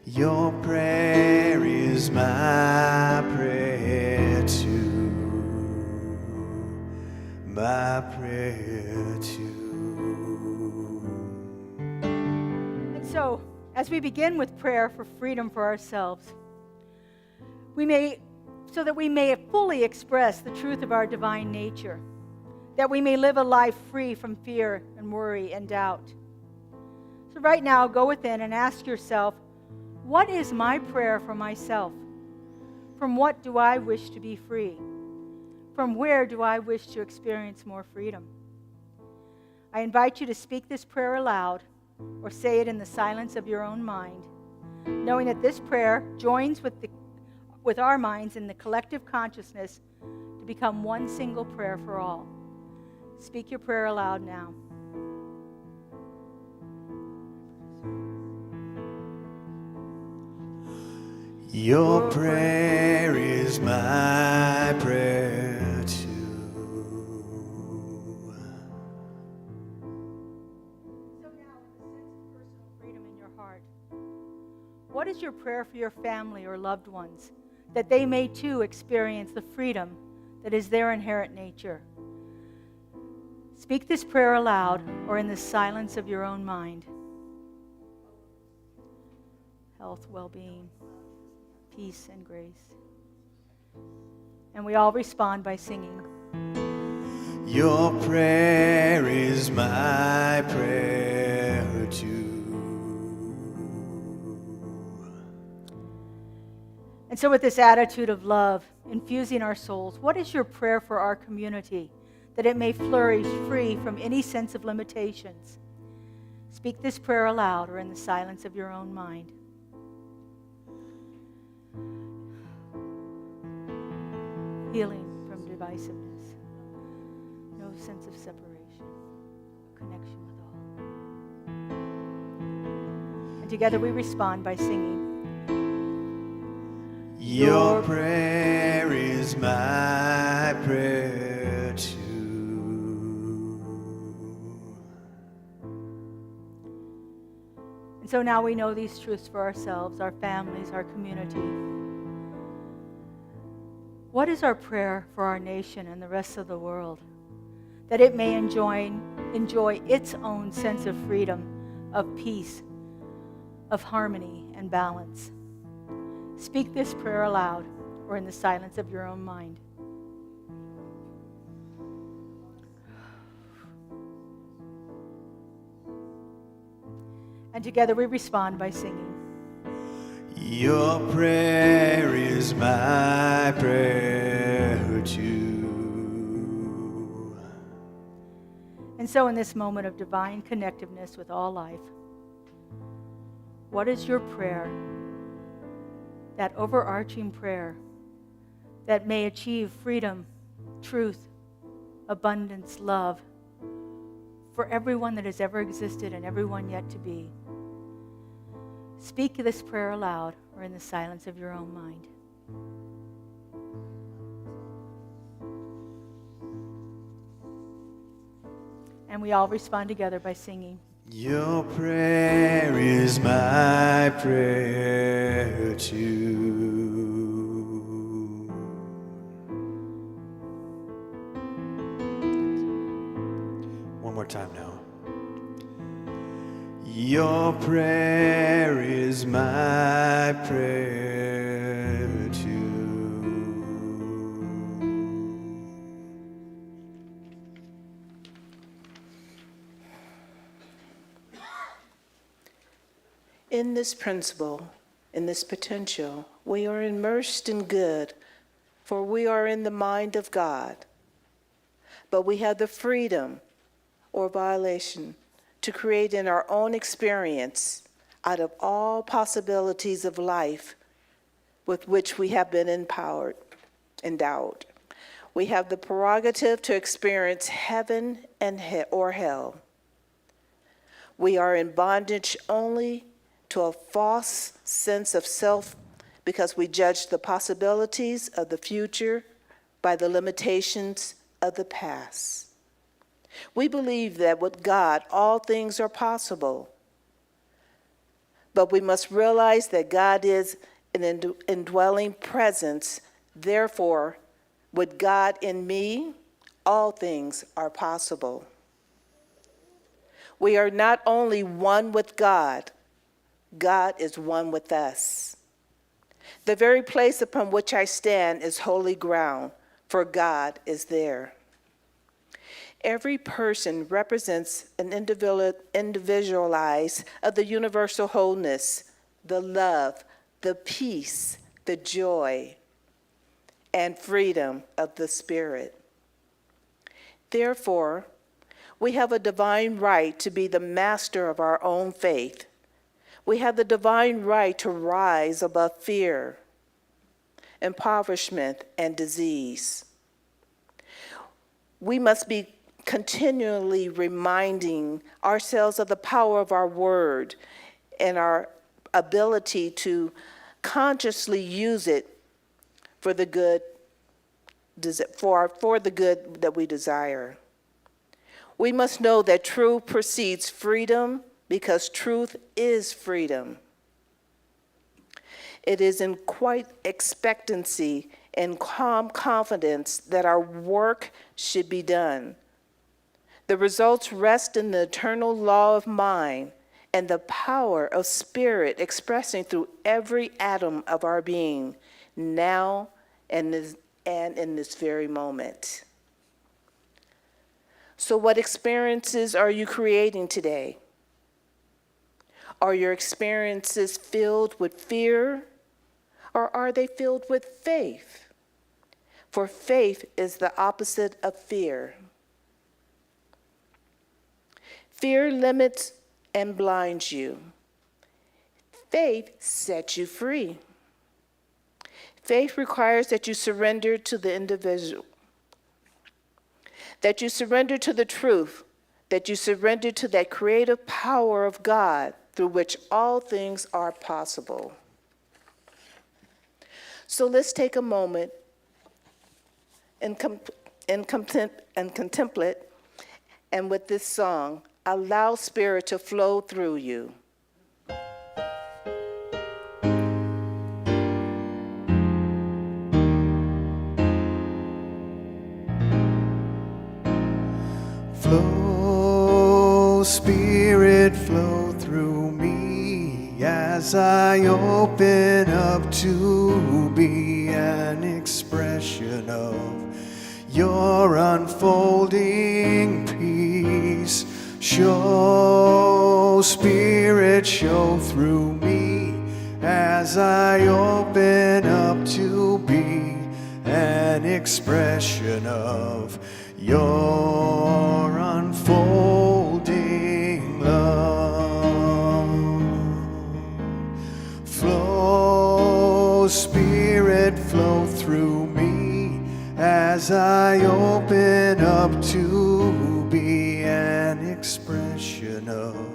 Your prayer is my prayer too. My prayer too. And so, as we begin with prayer for freedom for ourselves, so that we may fully express the truth of our divine nature, that we may live a life free from fear and worry and doubt. So right now, go within and ask yourself, what is my prayer for myself? From what do I wish to be free? From where do I wish to experience more freedom? I invite you to speak this prayer aloud or say it in the silence of your own mind, knowing that this prayer joins with our minds in the collective consciousness to become one single prayer for all. Speak your prayer aloud now. Your prayer is my prayer too. So now, with a sense of personal freedom in your heart, what is your prayer for your family or loved ones, that they may too experience the freedom that is their inherent nature? Speak this prayer aloud or in the silence of your own mind. Health, well-being, peace, and grace. And we all respond by singing. Your prayer is my prayer too. And so with this attitude of love infusing our souls, what is your prayer for our community, that it may flourish free from any sense of limitations? Speak this prayer aloud or in the silence of your own mind. Healing from divisiveness, no sense of separation, connection with all. And together we respond by singing. Your prayer is my prayer too. And so now we know these truths for ourselves, our families, our community. What is our prayer for our nation and the rest of the world? That it may enjoy its own sense of freedom, of peace, of harmony and balance. Speak this prayer aloud or in the silence of your own mind. And together we respond by singing. Your prayer is my prayer too. And so in this moment of divine connectiveness with all life, what is your prayer? That overarching prayer that may achieve freedom, truth, abundance, love for everyone that has ever existed and everyone yet to be. Speak this prayer aloud or in the silence of your own mind. And we all respond together by singing. Your prayer is my prayer too. One more time now. Your prayer is my prayer too. In this principle, in this potential, we are immersed in good, for we are in the mind of God. But we have the freedom or violation to create in our own experience out of all possibilities of life with which we have been endowed. We have the prerogative to experience heaven and or hell. We are in bondage only to a false sense of self because we judge the possibilities of the future by the limitations of the past. We believe that with God, all things are possible. But we must realize that God is an indwelling presence. Therefore, with God in me, all things are possible. We are not only one with God, God is one with us. The very place upon which I stand is holy ground, for God is there. Every person represents an individualized of the universal wholeness, the love, the peace, the joy, and freedom of the Spirit. Therefore, we have a divine right to be the master of our own faith. We have the divine right to rise above fear, impoverishment, and disease. We must be continually reminding ourselves of the power of our word and our ability to consciously use it for the good, for the good that we desire. We must know that truth precedes freedom because truth is freedom. It is in quiet expectancy and calm confidence that our work should be done. The results rest in the eternal law of mind and the power of spirit expressing through every atom of our being, now and in this very moment. So what experiences are you creating today? Are your experiences filled with fear, or are they filled with faith? For faith is the opposite of fear. Fear limits and blinds you. Faith sets you free. Faith requires that you surrender to the individual, that you surrender to the truth, that you surrender to that creative power of God through which all things are possible. So let's take a moment and contemplate, and with this song, allow Spirit to flow through you. Flow, Spirit, flow through me as I open up to be an expression of your unfolding peace. Show, Spirit, show through me as I open up to be an expression of your unfolding love. Flow, Spirit, flow through me as I open up to be an expression of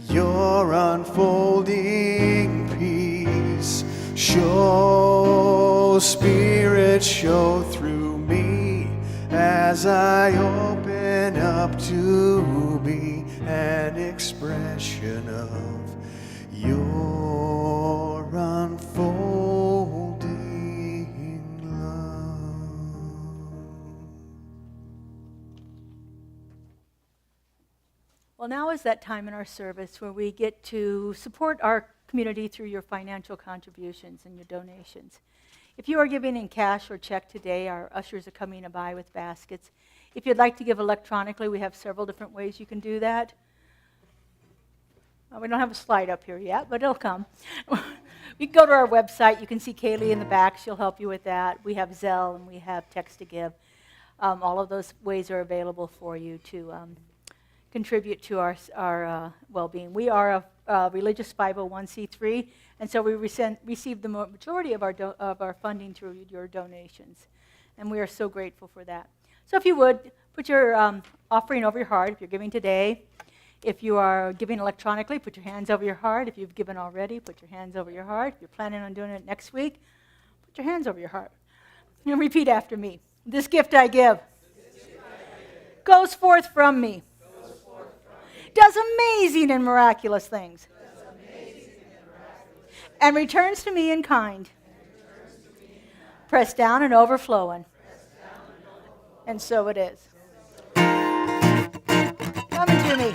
your unfolding peace. Show, Spirit, show through me as I open up to be an expression of your unfolding love. Well, now is that time in our service where we get to support our community through your financial contributions and your donations. If you are giving in cash or check today, our ushers are coming by with baskets. If you'd like to give electronically, we have several different ways you can do that. We don't have a slide up here yet, but it'll come. You can go to our website. You can see Kaylee in the back. She'll help you with that. We have Zelle and we have Text to Give. All of those ways are available for you to contribute to our well-being. We are a religious 501c3, and so we receive the majority of our funding through your donations, and we are so grateful for that. So if you would, put your offering over your heart if you're giving today. If you are giving electronically, put your hands over your heart. If you've given already, put your hands over your heart. If you're planning on doing it next week, put your hands over your heart. And repeat after me. This gift I give goes forth from me, does amazing and miraculous things, and returns to me in kind, pressed down and overflowing. And so it is. Coming to me.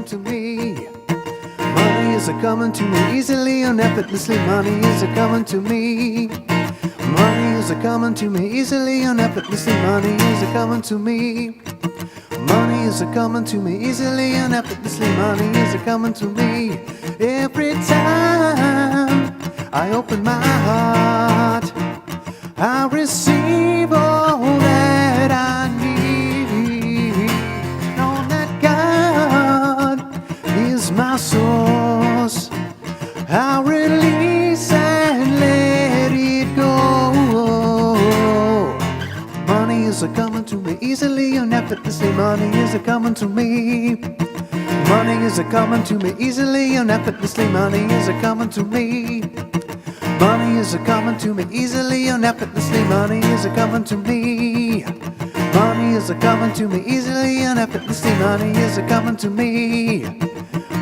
To me, money is a coming to me easily and effortlessly. Money is a coming to me. Money is a coming to me easily and effortlessly. Money is a coming to me. Money is a coming to me easily and effortlessly. Money is a coming to me. Every time I open my heart, I receive all that I need. Know that God is my source. I release and let it go. Money is a coming to me easily and effortlessly. Money is a coming to me. Money is a coming to me easily and effortlessly. Money is a coming to me. Money is a coming to me easily and effortlessly. Money is a coming to me. Money is a coming to me easily and effortlessly. Money is a coming to me.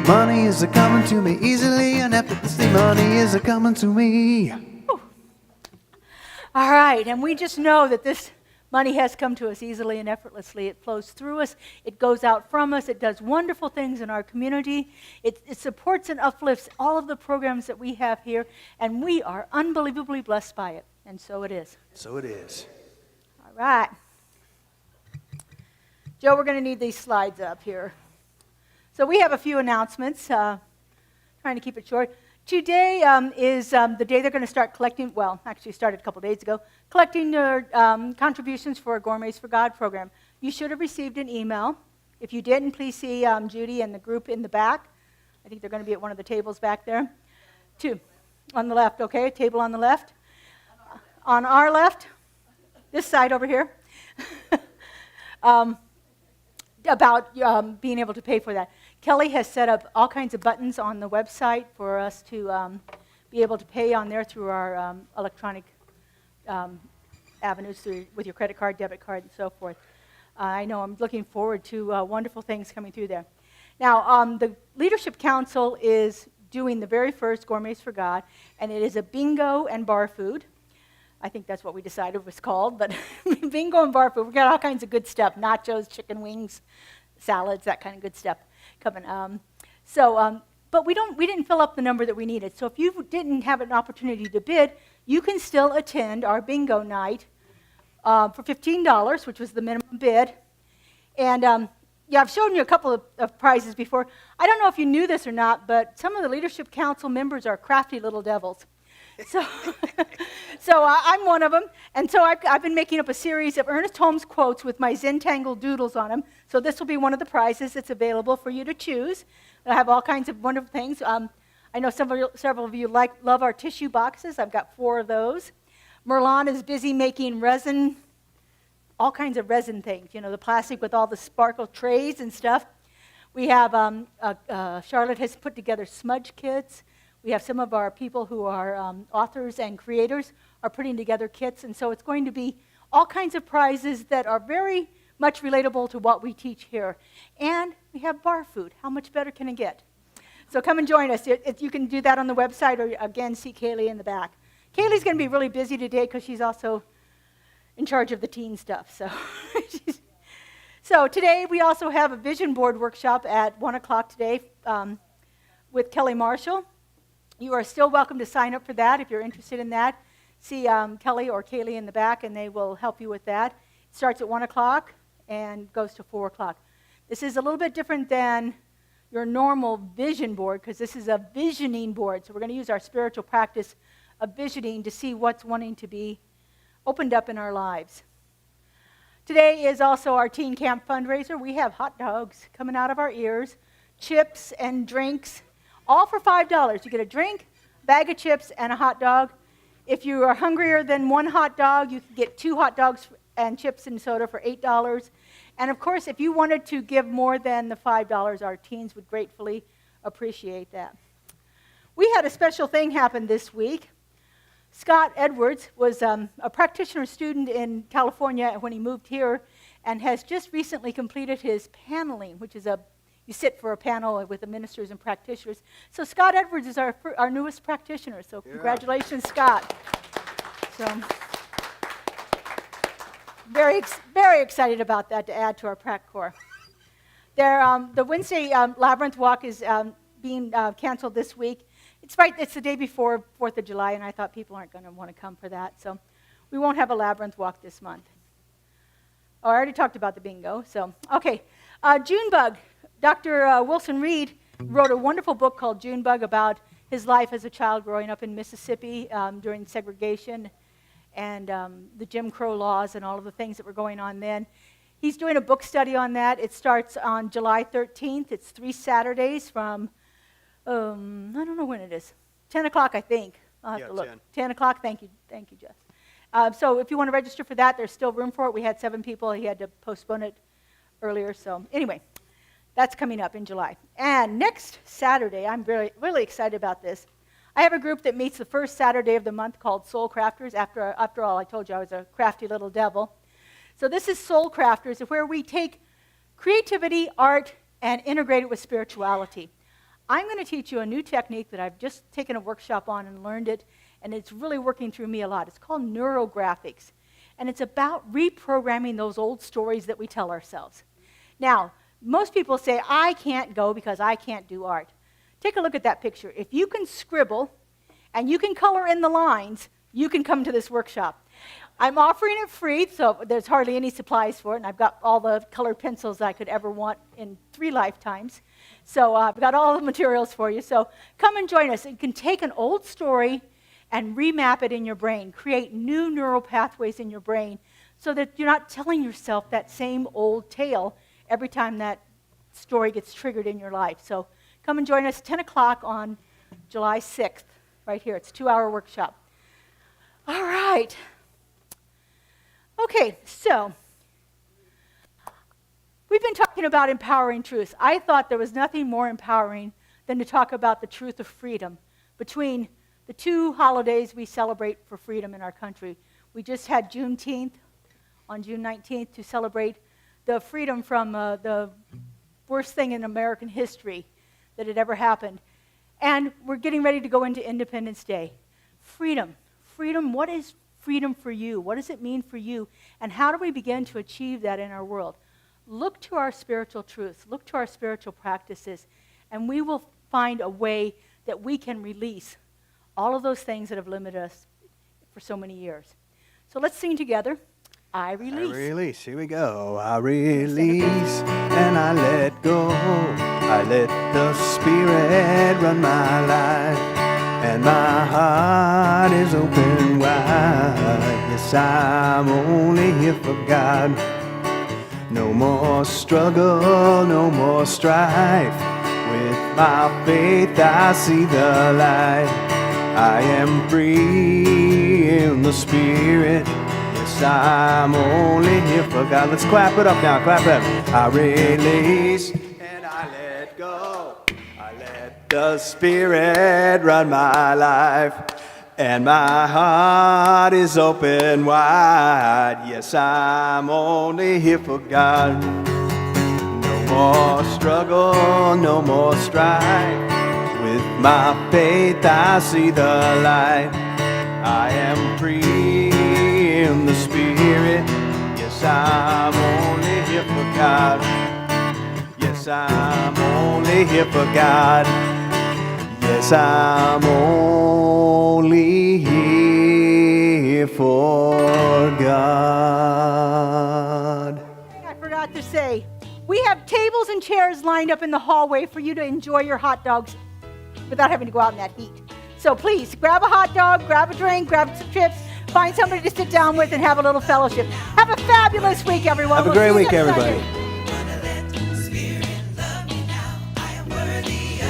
Money is a coming to me easily and effortlessly. Money is a coming to me. All right, and we just know that this money has come to us easily and effortlessly. It flows through us. It goes out from us. It does wonderful things in our community. It supports and uplifts all of the programs that we have here, and we are unbelievably blessed by it. And so it is. So it is. All right. Joe, we're going to need these slides up here. So we have a few announcements, trying to keep it short. Today is the day they're going to start collecting, well, actually started a couple days ago, collecting their contributions for a Gourmets for God program. You should have received an email. If you didn't, please see Judy and the group in the back. I think they're going to be at one of the tables back there. Two, on the left, okay, table on the left. On our left, this side over here, about being able to pay for that. Kelly has set up all kinds of buttons on the website for us to be able to pay on there through our electronic avenues with your credit card, debit card, and so forth. I know I'm looking forward to wonderful things coming through there. Now, the Leadership Council is doing the very first Gourmets for God, and it is a bingo and bar food. I think that's what we decided it was called, but bingo and bar food. We've got all kinds of good stuff, nachos, chicken wings, salads, that kind of good stuff coming. But we didn't fill up the number that we needed. So if you didn't have an opportunity to bid, you can still attend our bingo night for $15, which was the minimum bid. And yeah, I've shown you a couple of prizes before. I don't know if you knew this or not, but some of the Leadership Council members are crafty little devils. So, I'm one of them, and so I've been making up a series of Ernest Holmes quotes with my Zentangle doodles on them. So this will be one of the prizes that's available for you to choose. I have all kinds of wonderful things. I know several of you love our tissue boxes. I've got 4 of those. Merlon is busy making resin, all kinds of resin things. You know, the plastic with all the sparkle trays and stuff. We have Charlotte has put together smudge kits. We have some of our people who are authors and creators are putting together kits, and so it's going to be all kinds of prizes that are very much relatable to what we teach here. And we have bar food. How much better can it get? So come and join us. You can do that on the website, or again, see Kaylee in the back. Kaylee's going to be really busy today because she's also in charge of the teen stuff. So today we also have a vision board workshop at 1 o'clock today with Kelly Marshall. You are still welcome to sign up for that if you're interested in that. See Kelly or Kaylee in the back, and they will help you with that. It starts at 1 o'clock and goes to 4 o'clock. This is a little bit different than your normal vision board, because this is a visioning board. So we're going to use our spiritual practice of visioning to see what's wanting to be opened up in our lives. Today is also our teen camp fundraiser. We have hot dogs coming out of our ears, chips and drinks, all for $5. You get a drink, bag of chips, and a hot dog. If you are hungrier than one hot dog, you can get 2 hot dogs and chips and soda for $8. And of course, if you wanted to give more than the $5, our teens would gratefully appreciate that. We had a special thing happen this week. Scott Edwards was a practitioner student in California when he moved here, and has just recently completed his paneling, which is you sit for a panel with the ministers and practitioners. So Scott Edwards is our newest practitioner. So congratulations, Scott. So very excited about that to add to our prac corps. The Wednesday Labyrinth Walk is being canceled this week. It's the day before 4th of July, and I thought people aren't going to want to come for that. So we won't have a Labyrinth Walk this month. Oh, I already talked about the bingo. So, okay. Junebug. Dr. Wilson Reed wrote a wonderful book called Junebug about his life as a child growing up in Mississippi during segregation and the Jim Crow laws and all of the things that were going on then. He's doing a book study on that. It starts on July 13th. It's 3 Saturdays from, I don't know when it is, 10 o'clock, I think. I'll have to look. 10 o'clock, thank you, Jess. So if you want to register for that, there's still room for it. We had 7 people. He had to postpone it earlier. So anyway, that's coming up in July. And next Saturday, I'm really excited about this. I have a group that meets the first Saturday of the month called Soul Crafters. After all, I told you I was a crafty little devil. So this is Soul Crafters, where we take creativity, art, and integrate it with spirituality. I'm going to teach you a new technique that I've just taken a workshop on and learned it, and it's really working through me a lot. It's called neurographics, and it's about reprogramming those old stories that we tell ourselves. Now, most people say, I can't go because I can't do art. Take a look at that picture. If you can scribble and you can color in the lines, you can come to this workshop. I'm offering it free, so there's hardly any supplies for it, and I've got all the colored pencils I could ever want in 3 lifetimes. So I've got all the materials for you. So come and join us. You can take an old story and remap it in your brain, create new neural pathways in your brain so that you're not telling yourself that same old tale every time that story gets triggered in your life. So come and join us 10 o'clock on July 6th, right here. It's a 2-hour workshop. All right. Okay, so we've been talking about empowering truths. I thought there was nothing more empowering than to talk about the truth of freedom between the 2 holidays we celebrate for freedom in our country. We just had Juneteenth on June 19th to celebrate the freedom from the worst thing in American history that had ever happened. And we're getting ready to go into Independence Day. Freedom. Freedom, what is freedom for you? What does it mean for you? And how do we begin to achieve that in our world? Look to our spiritual truths. Look to our spiritual practices. And we will find a way that we can release all of those things that have limited us for so many years. So let's sing together. I release. I release. Here we go. I release and I let go. I let the Spirit run my life, and my heart is open wide. Yes, I'm only here for God. No more struggle, no more strife. With my faith I see the light. I am free in the Spirit. Yes, I'm only here for God. Let's clap it up now, clap it up. I release and I let go. I let the Spirit run my life, and my heart is open wide. Yes, I'm only here for God. No more struggle, no more strife. With my faith I see the light. I am free in the Spirit. Yes, I'm only here for God. Yes, I'm only here for God. Yes, I'm only here for God. I forgot to say, we have tables and chairs lined up in the hallway for you to enjoy your hot dogs without having to go out in that heat. So please, grab a hot dog, grab a drink, grab some chips, find somebody to sit down with and have a little fellowship. Have a fabulous week, everyone. Have a We'll see great you week, next everybody. Sunday. Wanna let the Spirit love me now. I am worthy